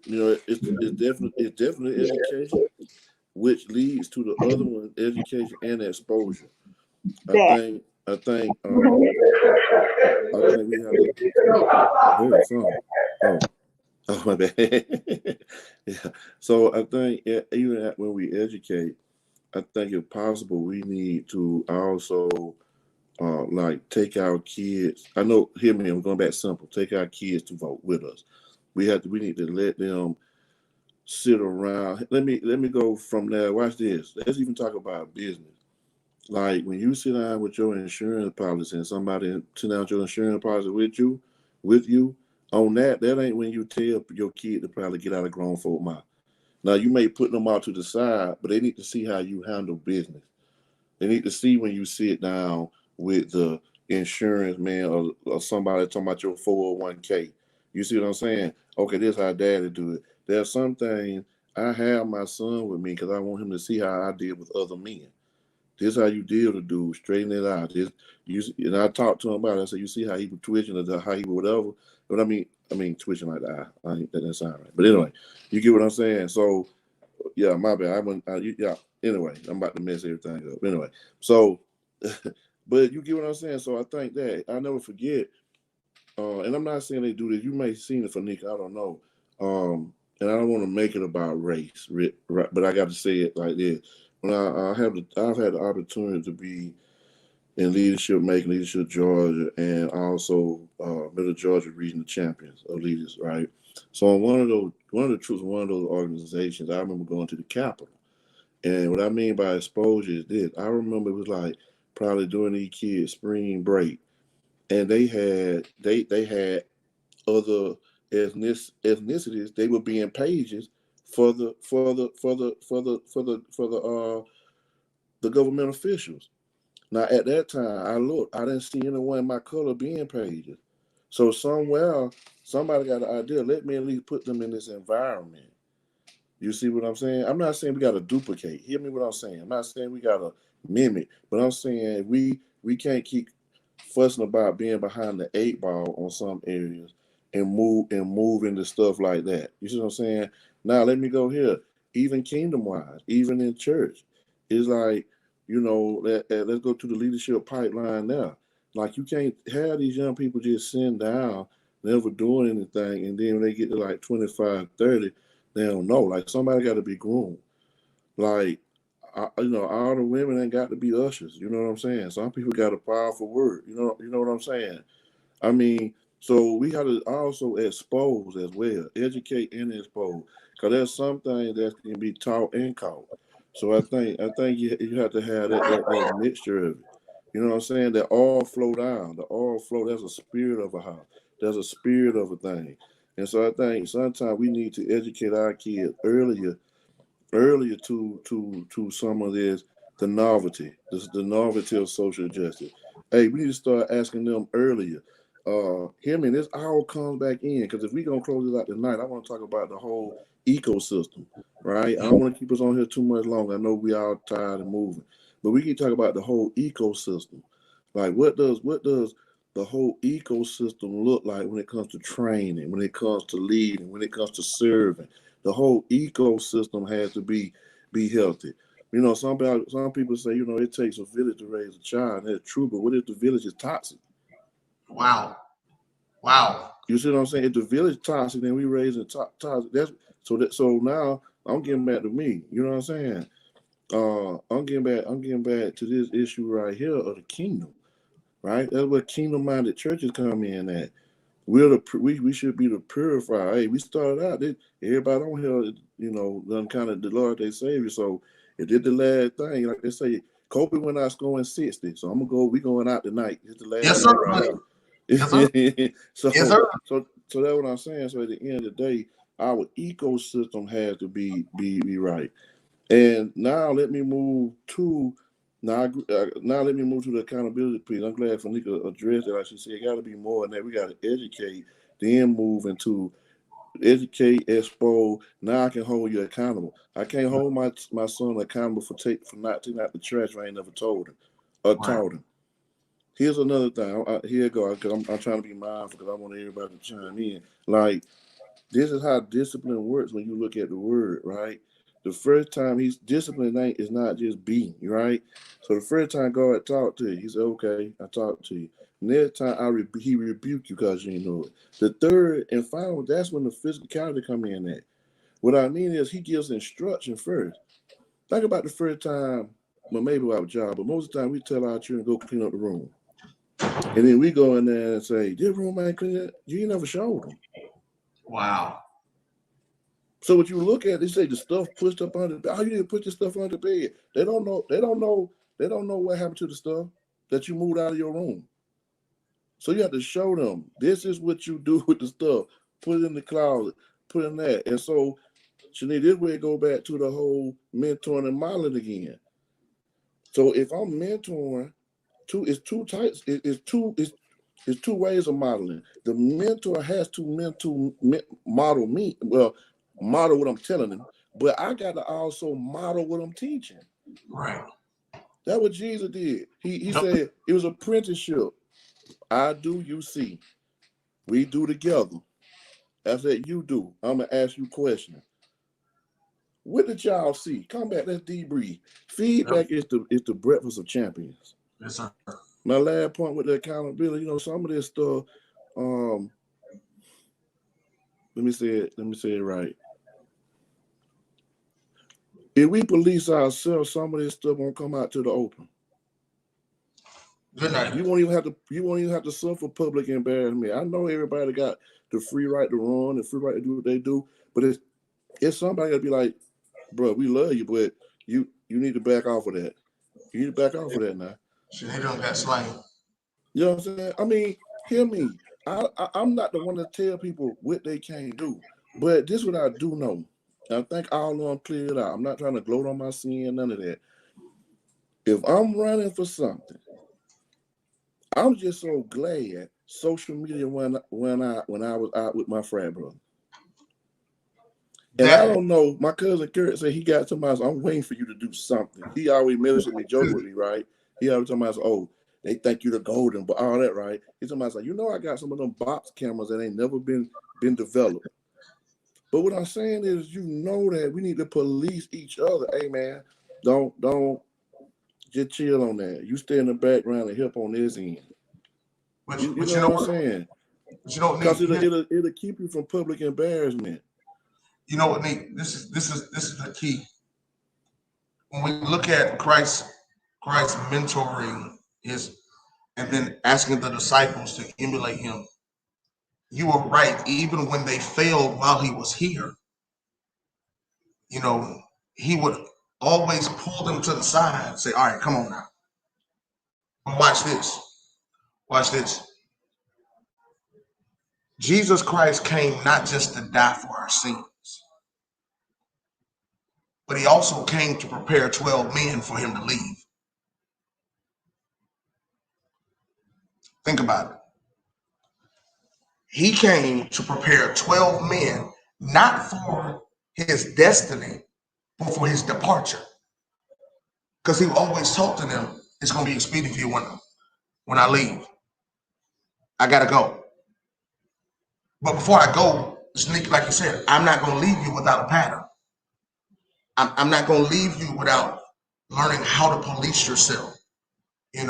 it's definitely education, which leads to the other one, education and exposure. I think we have to. Oh, my bad. Yeah. So I think even when we educate, I think if possible, we need to also take our kids. I know, hear me, I'm going back simple. Take our kids to vote with us. We need to let them sit around. Let me go from there. Watch this. Let's even talk about business. Like when you sit down with your insurance policy and somebody sit down with your insurance policy with you on that ain't when you tell your kid to probably get out of grown folk mouth. Now you may put them out to the side, but they need to see how you handle business. They need to see when you sit down with the insurance man or somebody talking about your 401k. You see what I'm saying? Okay, this is how daddy do it. There's some things I have my son with me because I want him to see how I deal with other men. This is how you deal with dude. Straighten it out. And I talked to him about it. I said, you see how he was twitching or how he would whatever. But I mean twitching like that. I ain't that sound right. But anyway, you get what I'm saying. So yeah, my bad. Yeah. Anyway, I'm about to mess everything up. Anyway, so, but you get what I'm saying. So I think that I never forget. And I'm not saying they do this. You may have seen it for Nick. I don't know. And I don't want to make it about race, right? But I got to say it like this. When I've had the opportunity to be in leadership, making leadership Georgia, and also Middle Georgia regional champions of leaders, right? So on one of those organizations, I remember going to the Capitol. And what I mean by exposure is this. I remember it was like probably during these kids' spring break, and they had other ethnicities. They would be in pages for the government officials. Now at that time, I didn't see anyone in my color being pages. So somewhere, somebody got an idea. Let me at least put them in this environment. You see what I'm saying? I'm not saying we got to duplicate. Hear me what I'm saying. I'm not saying we got to mimic, but I'm saying we can't keep fussing about being behind the 8 ball on some areas and move into stuff like that. You see what I'm saying? Now let me go here. Even kingdom wise, even in church, it's like, let's go to the leadership pipeline now. Like you can't have these young people just sitting down, never doing anything, and then when they get to like 25, 30, they don't know. Like somebody got to be groomed. Like, all the women ain't got to be ushers. You know what I'm saying? Some people got a powerful word. You know what I'm saying? I mean, so we got to also expose as well, educate and expose, because there's some things that can be taught and caught. So I think you have to have that mixture of it. You know what I'm saying? That all flow down. The all flow. There's a spirit of a house. There's a spirit of a thing. And so I think sometimes we need to educate our kids earlier to some of this, the novelty, the novelty of social justice. Hey, we need to start asking them earlier. Hear me, this all comes back in, because if we gonna close it out tonight, I want to talk about the whole ecosystem, right? I don't want to keep us on here too much longer. I know we all tired of moving, but we can talk about the whole ecosystem. Like what does the whole ecosystem look like when it comes to training, when it comes to leading, when it comes to serving? The whole ecosystem has to be healthy. Some people say, it takes a village to raise a child. And that's true, but what if the village is toxic? Wow. You see what I'm saying? If the village toxic, then we raise a toxic. So now I'm getting back to me. You know what I'm saying? I'm getting back to this issue right here of the kingdom. Right? That's where kingdom-minded churches come in at. We should be the purifier. Hey, we started out. Everybody on here, done kind of the Lord they Savior. So it did the last thing, like they say. Kobe went out scoring 60. So we going out tonight. It's the last Yes, sir. right here. Yes, sir. so, Yes, sir. so that's what I'm saying. So at the end of the day, our ecosystem has to be right. And now let me move to now let me move to the accountability piece. I'm glad Fanika addressed it. Like she said, it got to be more than that. We got to educate, then move into educate, expose. Now I can hold you accountable. I can't hold my son accountable for not taking out the trash when I ain't never told him or taught him. Here's another thing. Here you go, because I'm trying to be mindful because I want everybody to chime in. Like, this is how discipline works when you look at the word, right? The first time he's disciplined is not just beating, right? So the first time God talked to you, he said, okay, I talked to you. Next time he rebuked you because you didn't know it. The third and final, that's when the physicality come in at. What I mean is he gives instruction first. Think about the first time, well, maybe we have a job, but most of the time we tell our children go clean up the room. And then we go in there and say, this room ain't clean up. You ain't never showed them. Wow. So what you look at, they say the stuff pushed up under the bed. Oh, you didn't put your stuff under the bed. They don't know They don't know what happened to the stuff that you moved out of your room. So you have to show them this is what you do with the stuff. Put it in the closet, put it in that. And so, Shanique, this way go back to the whole mentoring and modeling again. So if I'm mentoring, it's two types. It's two ways of modeling. The mentor has to model me. Well, model what I'm telling them, but I got to also model what I'm teaching. Right. That's what Jesus did. He said it was apprenticeship. I do, you see. We do together. I said, you do. I'm gonna ask you questions. What did y'all see? Come back, let's debrief. Feedback is the breakfast of champions. Yes, sir. My last point with the accountability, some of this stuff, let me say it right. If we police ourselves, some of this stuff won't come out to the open. Good night. You won't even have to suffer public embarrassment. I know everybody got the free right to run, the free right to do what they do, but it's somebody that'll be like, bro, we love you, but you need to back off of that. You need to back off of that now. Shit, they done got slain. You know what I'm saying? I mean, hear me. I'm not the one to tell people what they can't do, but this is what I do know. I think all of them cleared out. I'm not trying to gloat on my sin, none of that. If I'm running for something, I'm just so glad social media when I was out with my frat brother. And I don't know, my cousin Kurt said he got somebody, I'm waiting for you to do something. He always messaged me, joke with me, right? He always told me, oh, they think you the golden, but all that, right? He's somebody like, I got some of them box cameras that ain't never been developed. But what I'm saying is, that we need to police each other. Hey man, don't just chill on that. You stay in the background and help on this end. But you know what I'm saying? But you don't because it'll keep you from public embarrassment. You know what, Nate? This is the key. When we look at Christ's mentoring and then asking the disciples to emulate him, you were right. Even when they failed while he was here, he would always pull them to the side and say, all right, come on now. But watch this. Watch this. Jesus Christ came not just to die for our sins, but he also came to prepare 12 men for him to leave. Think about it. He came to prepare 12 men, not for his destiny, but for his departure. Because he always told to them, it's going to be expedient for you when I leave. I got to go. But before I go, like you said, I'm not going to leave you without a pattern. I'm not going to leave you without learning how to police yourself. I'm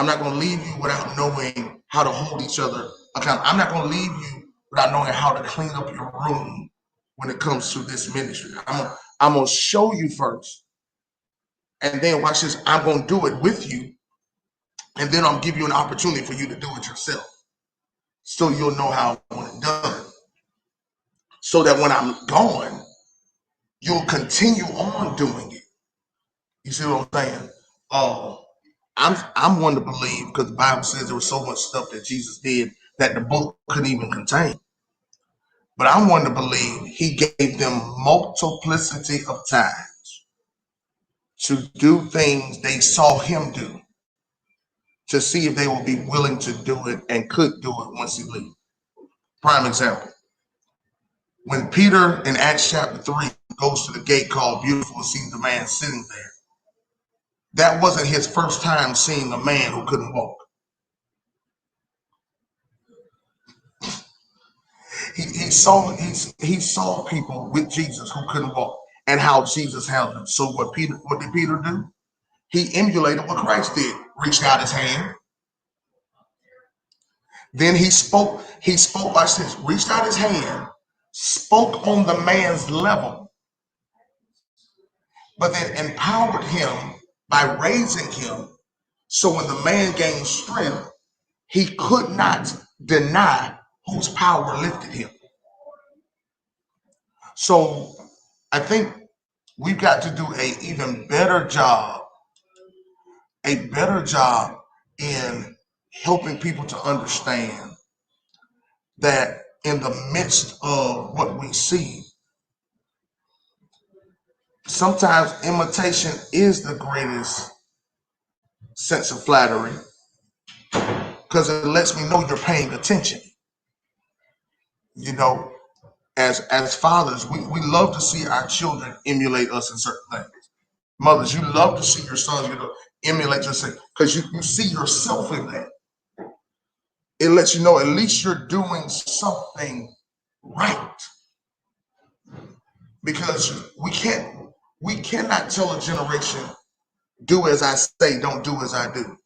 not going to leave you without knowing how to hold each other accountable. I'm not going to leave you without knowing how to clean up your room when it comes to this ministry. I'm going to show you first. And then watch this. I'm going to do it with you. And then I'll give you an opportunity for you to do it yourself. So you'll know how I want it done. So that when I'm gone, you'll continue on doing it. You see what I'm saying? I'm one to believe, because the Bible says there was so much stuff that Jesus did that the book couldn't even contain. But I'm one to believe he gave them multiplicity of times to do things they saw him do, to see if they would be willing to do it and could do it once he leaves. Prime example. When Peter in Acts chapter 3 goes to the gate called Beautiful and sees the man sitting there, that wasn't his first time seeing a man who couldn't walk. He saw people with Jesus who couldn't walk and how Jesus handled them. So what did Peter do? He emulated what Christ did. Reached out his hand. Then he spoke like this, reached out his hand, spoke on the man's level, but then empowered him by raising him. So when the man gained strength, he could not deny whose power lifted him. So I think we've got to do an even better job a better job in helping people to understand that in the midst of what we see, sometimes imitation is the greatest sense of flattery because it lets me know you're paying attention. You know, as fathers, we love to see our children emulate us in certain things. Mothers, you love to see your sons, emulate yourself because you see yourself in that. It lets you know at least you're doing something right. Because we cannot tell a generation, do as I say, don't do as I do.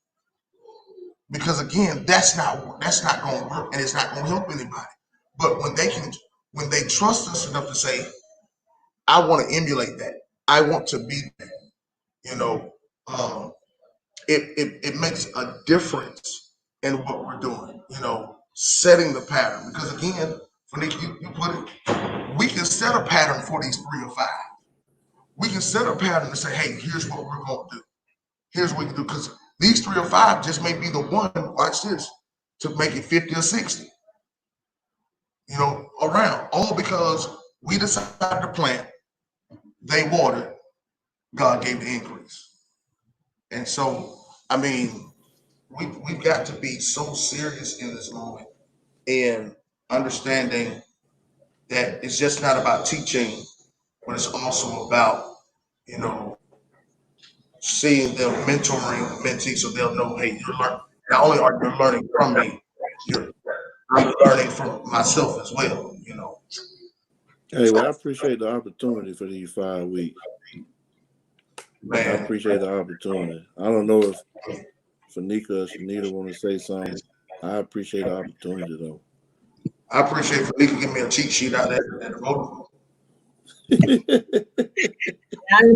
Because again, that's not gonna work and it's not gonna help anybody. But when they trust us enough to say, I want to emulate that. I want to be that, you know, um, it makes a difference in what we're doing, setting the pattern. Because again, Fanique, you put it, we can set a pattern for these 3 or 5. We can set a pattern and say, hey, here's what we're going to do. Here's what we can do. Because these 3 or 5 just may be the one, watch this, to make it 50 or 60, around. All because we decided to plant, they watered, God gave the increase. And so, I mean, we've got to be so serious in this moment and understanding that it's just not about teaching, but it's also about, you know, seeing them mentoring mentees so they'll know, hey, you're learning. Not only are you learning from me, I'm learning from myself as well. Hey, well, I appreciate the opportunity for these 5 weeks. I Man, appreciate the opportunity. I don't know if Fanika or Shanita want to say something. I appreciate the opportunity, though. I appreciate Felicia giving me a cheat sheet out there at the vote. I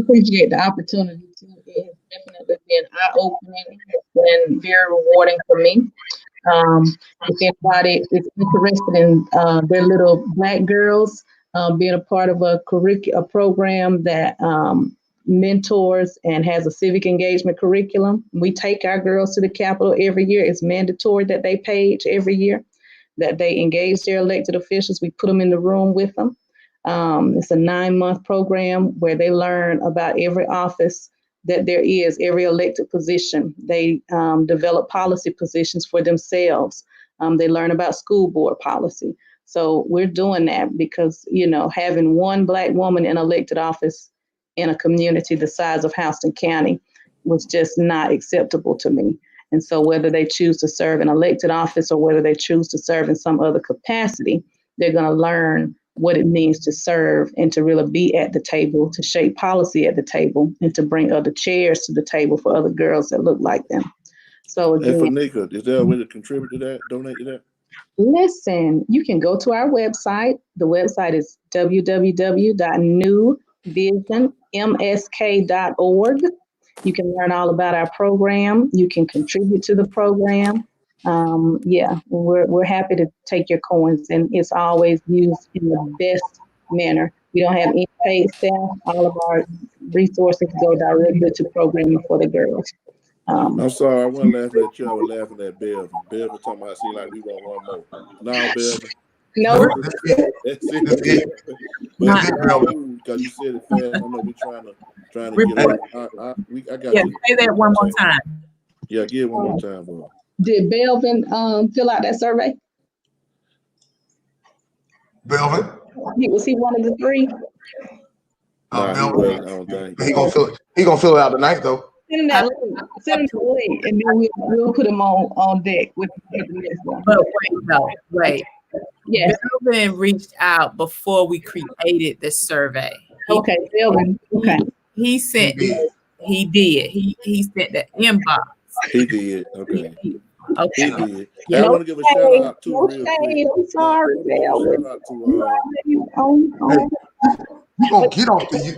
appreciate the opportunity too. It has definitely been eye-opening. It's been very rewarding for me. If anybody is interested in their little black girls being a part of a program that mentors and has a civic engagement curriculum, we take our girls to the Capitol every year. It's mandatory that they page every year, that they engage their elected officials. We put them in the room with them. It's a 9-month program where they learn about every office that there is, every elected position. They develop policy positions for themselves. They learn about school board policy. So we're doing that because, having one Black woman in elected office in a community the size of Houston County was just not acceptable to me. And so whether they choose to serve in elected office or whether they choose to serve in some other capacity, they're going to learn what it means to serve and to really be at the table, to shape policy at the table, and to bring other chairs to the table for other girls that look like them. So again, and Fanika, is there a way to contribute to that, donate to that? Listen, you can go to our website. The website is www.newvisionmsk.org. You can learn all about our program. You can contribute to the program. We're happy to take your coins, and it's always used in the best manner. We don't have any paid staff. All of our resources go directly to programming for the girls. I'm sorry, I wasn't laughing at you. I was laughing at Belvin. Belvin talking about, seem like we want one more. No, Belvin. No, That's it. But because you said it fast, I know we're trying to get it. I got you. Say that one more time. Yeah, give it one more time, bro. Did Belvin fill out that survey? Belvin? Was he one of the 3? Nah, he wasn't, I don't think. He gonna fill it out tonight though. Send him that link. Send him the link, and then we'll put him on deck with the next one. But wait. Yes. Belvin reached out before we created the survey. Okay, Belvin. Okay. He sent. He did. He sent the inbox. He did. Okay. Okay. He did. Yeah, I want to give a shout out to real quick. I'm sorry, Belvin. Shout out to You gonna get off the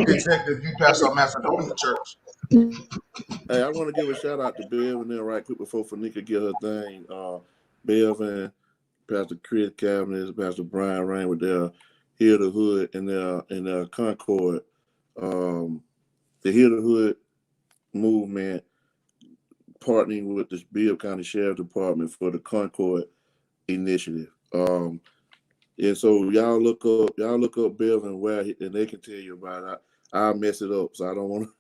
executive you pastor Macedonia Church. Hey, I want to give a shout out to Belvin there right quick before Fanika get her thing. Belvin, Pastor Chris Cabinet, Pastor Brian Rain with their Hear the Hood and their Concord. The Hear the Hood movement partnering with the Bibb County Sheriff Department for the Concord initiative. And so y'all look up Bill and where, and they can tell you about it. I'll mess it up, so I don't want to.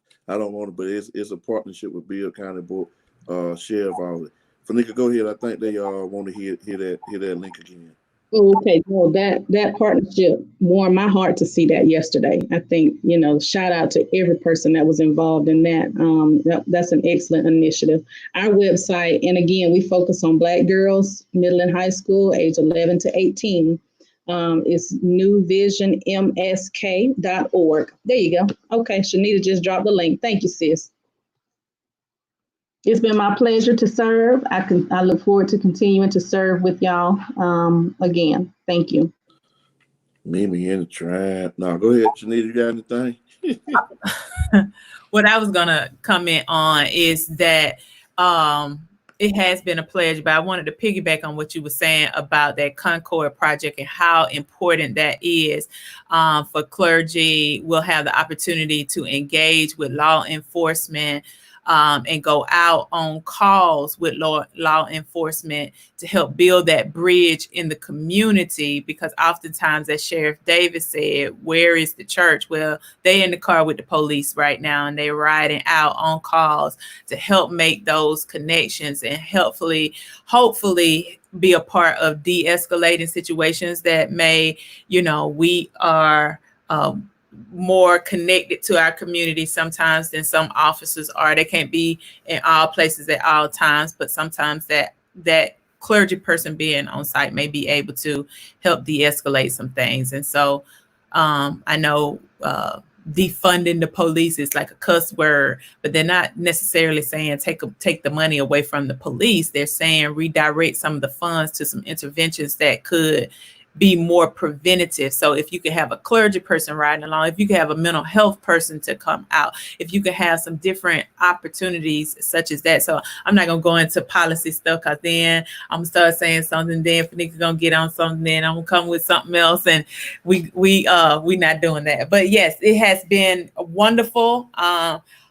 But it's a partnership with Bibb County Sheriff Office. Fanika, go ahead. I think they want to hear that link again. Okay, well, that partnership warmed my heart to see that yesterday. I think, shout out to every person that was involved in that. That's an excellent initiative. Our website, and again, we focus on Black girls, middle and high school, age 11 to 18. It's newvisionmsk.org. There you go. Okay, Shanita just dropped the link. Thank you, sis. It's been my pleasure to serve. I look forward to continuing to serve with y'all again. Thank you. Mimi in the trap. No, go ahead, Shanita. You got anything? What I was gonna comment on is that it has been a pleasure, but I wanted to piggyback on what you were saying about that Concord project and how important that is for clergy. We'll have the opportunity to engage with law enforcement and go out on calls with law enforcement to help build that bridge in the community, because oftentimes, as Sheriff Davis said, where is the church? Well, they're in the car with the police right now, and they're riding out on calls to help make those connections and hopefully be a part of de-escalating situations that may, we are more connected to our community sometimes than some officers are. They can't be in all places at all times, but sometimes that clergy person being on site may be able to help de-escalate some things. And so I know defunding the police is like a cuss word, but they're not necessarily saying take the money away from the police. They're saying redirect some of the funds to some interventions that could be more preventative. So if you could have a clergy person riding along, if you could have a mental health person to come out, if you could have some different opportunities such as that. So I'm not gonna go into policy stuff, because then I'm gonna start saying something, then Fanika's gonna get on something, then I'm gonna come with something else, and we not doing that. But yes, it has been wonderful.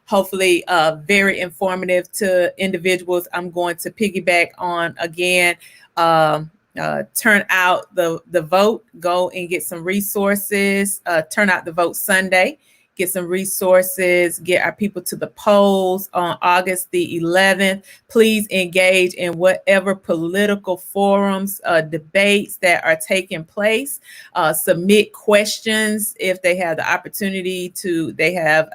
Hopefully very informative to individuals. I'm going to piggyback on again. Turn out the vote, go and get some resources, turn out the vote Sunday, get some resources, get our people to the polls on August the 11th. Please engage in whatever political forums, debates that are taking place. Submit questions if they have the opportunity to. They have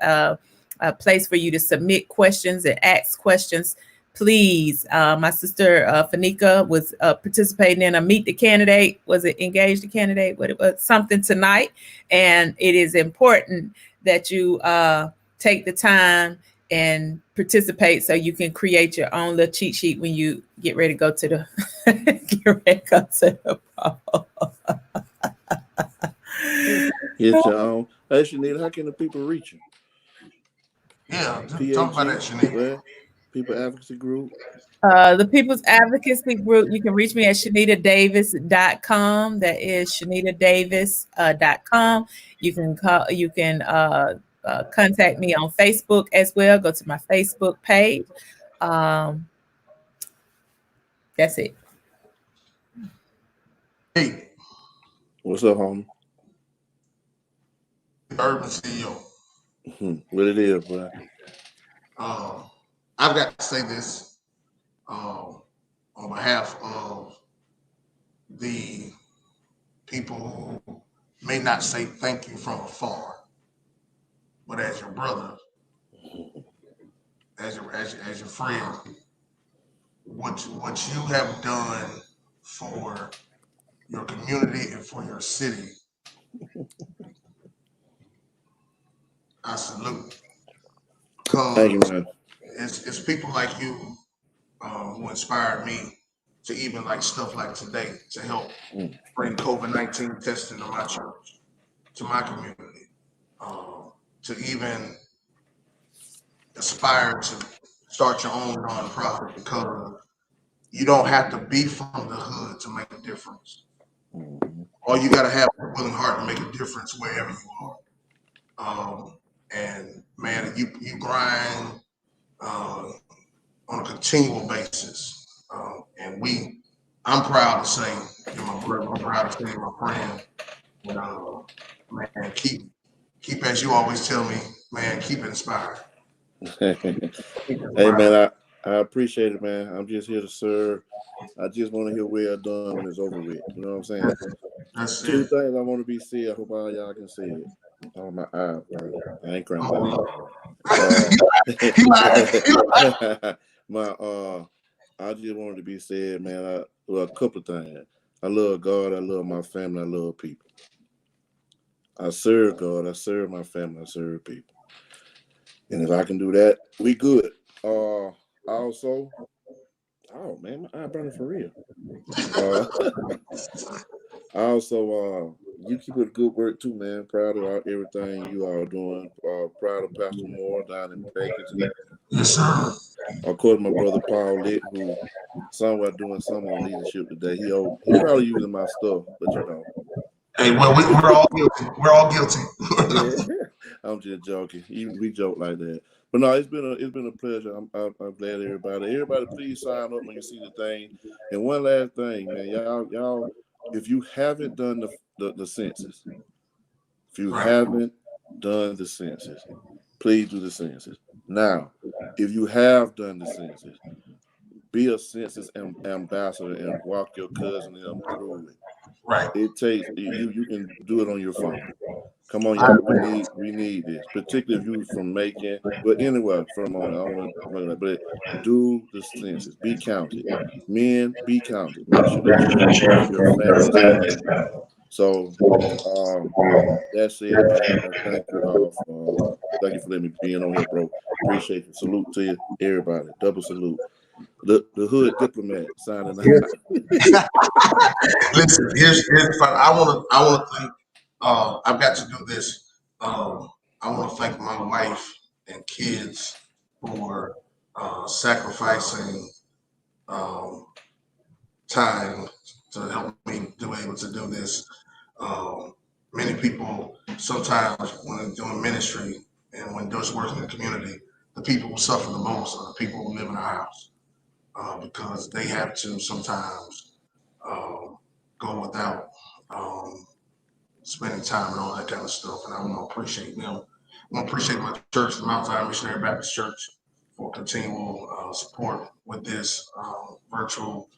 a place for you to submit questions and ask questions. Please, my sister Fanika was participating in a Meet the Candidate. Was it Engage the Candidate? What it was, something tonight. And it is important that you take the time and participate so you can create your own little cheat sheet when you get ready to go to the poll. Get your own. Hey, Shanita, how can the people reach you? Yeah, talk about that, Shanita. People Advocacy Group. The People's Advocacy Group, you can reach me at ShanitaDavis.com. That is ShanitaDavis.com. You can contact me on Facebook as well. Go to my Facebook page. That's it. Hey, what's up, homie? Urban CEO. What it is, bro? I've got to say this on behalf of the people who may not say thank you from afar, but as your brother, as your friend, what you have done for your community and for your city, I salute. Thank you, man. It's people like you who inspired me to even like stuff like today to help bring COVID-19 testing to my church, to my community, to even aspire to start your own nonprofit, because you don't have to be from the hood to make a difference. All you got to have is a willing heart to make a difference wherever you are. And man, you grind, on a continual basis. And I'm proud to say, you're my brother, I'm proud to say you're my friend. And, man, keep, as you always tell me, man, keep inspired. Keep Hey inspired. man, I appreciate it, man. I'm just here to serve. I just want to hear well done when it's over with. You know what I'm saying? That's Two it. things I want to be said. I hope all y'all can say it. Oh, my eye, bro. I ain't crying about He lied. He lied. my I just wanted to be said, man. Well, a couple of things. I love God. I love my family. I love people. I serve God. I serve my family. I serve people. And if I can do that, we good. Also, oh man, my eye burning for real. Uh, you keep up good work too, man. Proud of everything you are doing. Proud of Pastor Moore down in Pinkerton. Yes, sir. Of course, my brother Paul Litt, who somewhere doing some on leadership today. He probably using my stuff, but you know. Hey, well, we're all guilty. We're all guilty. Yeah, I'm just joking. We joke like that, but no, it's been a pleasure. I'm glad everybody please sign up when you see the thing. And one last thing, man, y'all, if you haven't done the census, if you Right. haven't done the census, please do the census now. If you have done the census, be a census ambassador and walk your cousin them through it. Right. It takes you can do it on your phone. Come on, y'all. We need this, particularly if you from Macon, but anywhere from on. I don't want to, but do the census. Be counted. Men, be counted. Make sure that your family is counted. So, that's it, man. Thank you for letting me be in on here, bro. Appreciate it. Salute to you, everybody. Double salute. The hood diplomat signing out. Listen, here's fun. I want to thank. I've got to do this. I want to thank my wife and kids for sacrificing um, time to help me do able to do this. Um, Many people sometimes when they're doing ministry and when there's work in the community, the people who suffer the most are the people who live in our house because they have to sometimes um, go without um, spending time and all that kind of stuff. And I want to appreciate them. I want to appreciate my church, the Mount Zion Missionary Baptist Church, for continual support with this virtual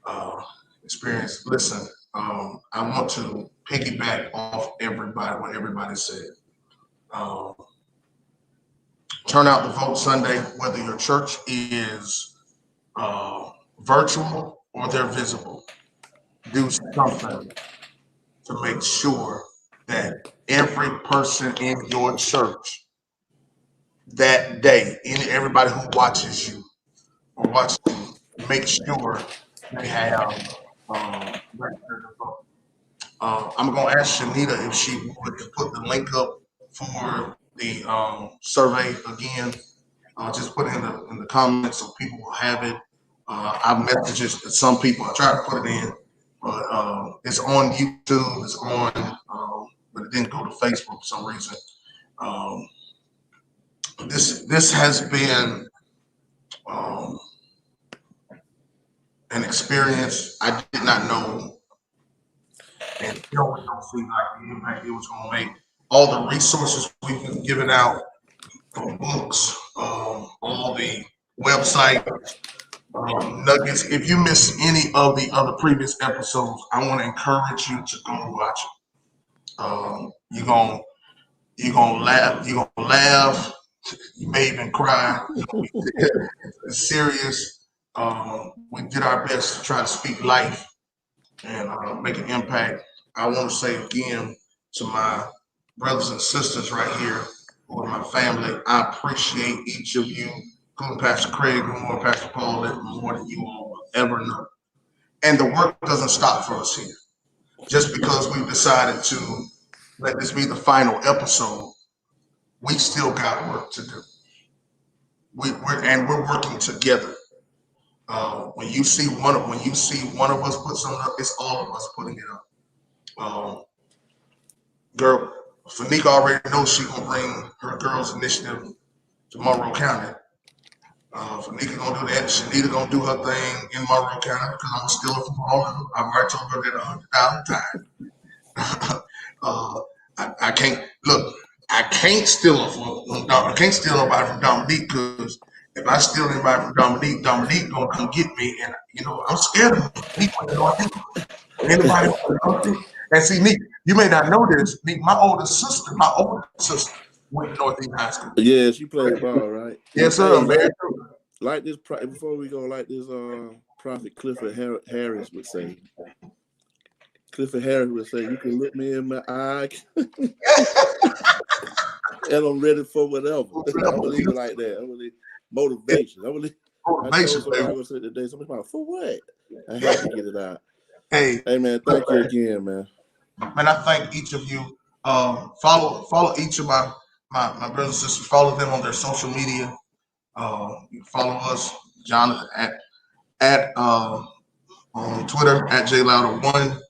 uh, experience. Listen, I want to piggyback off what everybody said. Um, Turn out the vote Sunday, whether your church is uh, virtual or they're visible. Do something to make sure that every person in your church that day, everybody who watches you or watches you, make sure they have registered to vote. I'm going to ask Shanita if she would put the link up for the survey again. Just put it in the comments so people will have it. I've messaged it to some people. I tried to put it in, but it's on YouTube. It's on, but it didn't go to Facebook for some reason. Um, this has been um, an experience I did not know and still don't see like the impact it was going to make. All the resources we've been giving out for books, all the website nuggets. If you miss any of the other previous episodes, I want to encourage you to go watch it. You're gonna laugh. You're gonna laugh. You may even cry. It's serious. We did our best to try to speak life and make an impact. I want to say again to my brothers and sisters right here who are my family, I appreciate each of you, including Pastor Craig more, Pastor Paul, more than you all will ever know. And the work doesn't stop for us here. Just because we've decided to let this be the final episode, we still got work to do. We're working together. When you see one of us put something up, it's all of us putting it up. Um, Girl, Fanika already knows she's gonna bring her girls initiative to Monroe County. Fanika gonna do that. Shanita gonna do her thing in Monroe County because I'm still a footballer. I've already told her that 100,000 times. I can't look. I can't steal I can't steal nobody from Dominique because if I steal anybody from Dominique, Dominique gonna come get me, and I'm scared of Dominique when the Northeast. Anybody from the Northeast? And see, Nick, you may not know this. Nick, my older sister went to Northeast High School. Yeah, she played ball, right? Yes, sir. Hey, like this, before we go, like this, Prophet Clifford Harris would say. Clifford Harris would say, "You can look me in my eye, and I'm ready for whatever." I believe it like that. I believe motivation. I believe. Motivation. I told somebody I was saying today. Somebody about for what? I had to get it out. Hey, man, thank you again, man. Man, I thank each of you. Follow each of my brothers and sisters. Follow them on their social media. You follow us, Jonathan at on Twitter at JLouder1.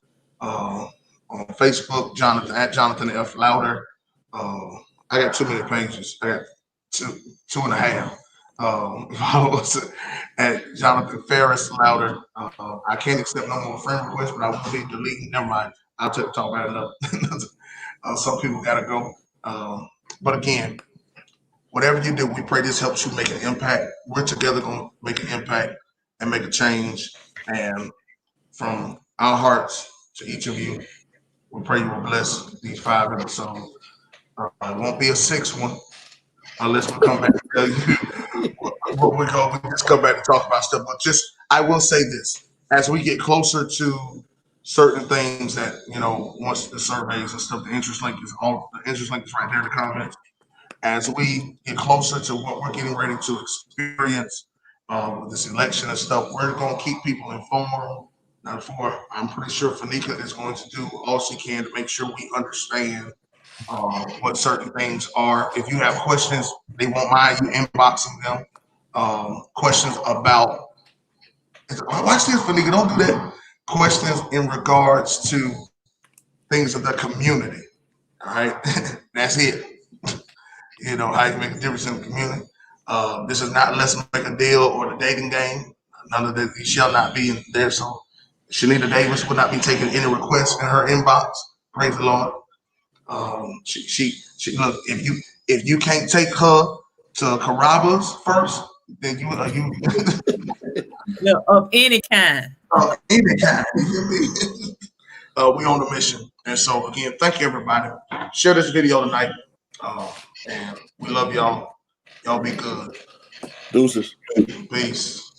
On Facebook, Jonathan at Jonathan F Louder. I got too many pages. I got two and a half. Follow us at Jonathan Ferris Louder. I can't accept no more friend requests, but I will be deleting. Never mind. I'll talk about it enough. Some people gotta go. But again, whatever you do, we pray this helps you make an impact. We're together gonna make an impact and make a change. And from our hearts to each of you, we pray you will bless these 5 episodes. It won't be a 6th one unless we come back and tell you what we go. We just come back to talk about stuff. But I will say this: as we get closer to certain things that once the surveys and stuff, the interest link is right there in the comments. As we get closer to what we're getting ready to experience with this election and stuff, we're going to keep people informed. I'm pretty sure Fanika is going to do all she can to make sure we understand what certain things are. If you have questions, they won't mind you inboxing them. Questions about, watch this, Fanika, don't do that. Questions in regards to things of the community. All right, that's it. How you make a difference in the community. This is not Let's Make a Deal or the dating game. None of that shall not be in there. So Shanita Davis will not be taking any requests in her inbox. Praise the Lord. She look, if you can't take her to Carrabba's first, then you of any kind. Any kind. We on a mission. And so again, thank you everybody. Share this video tonight. And we love y'all. Y'all be good. Deuces. Peace.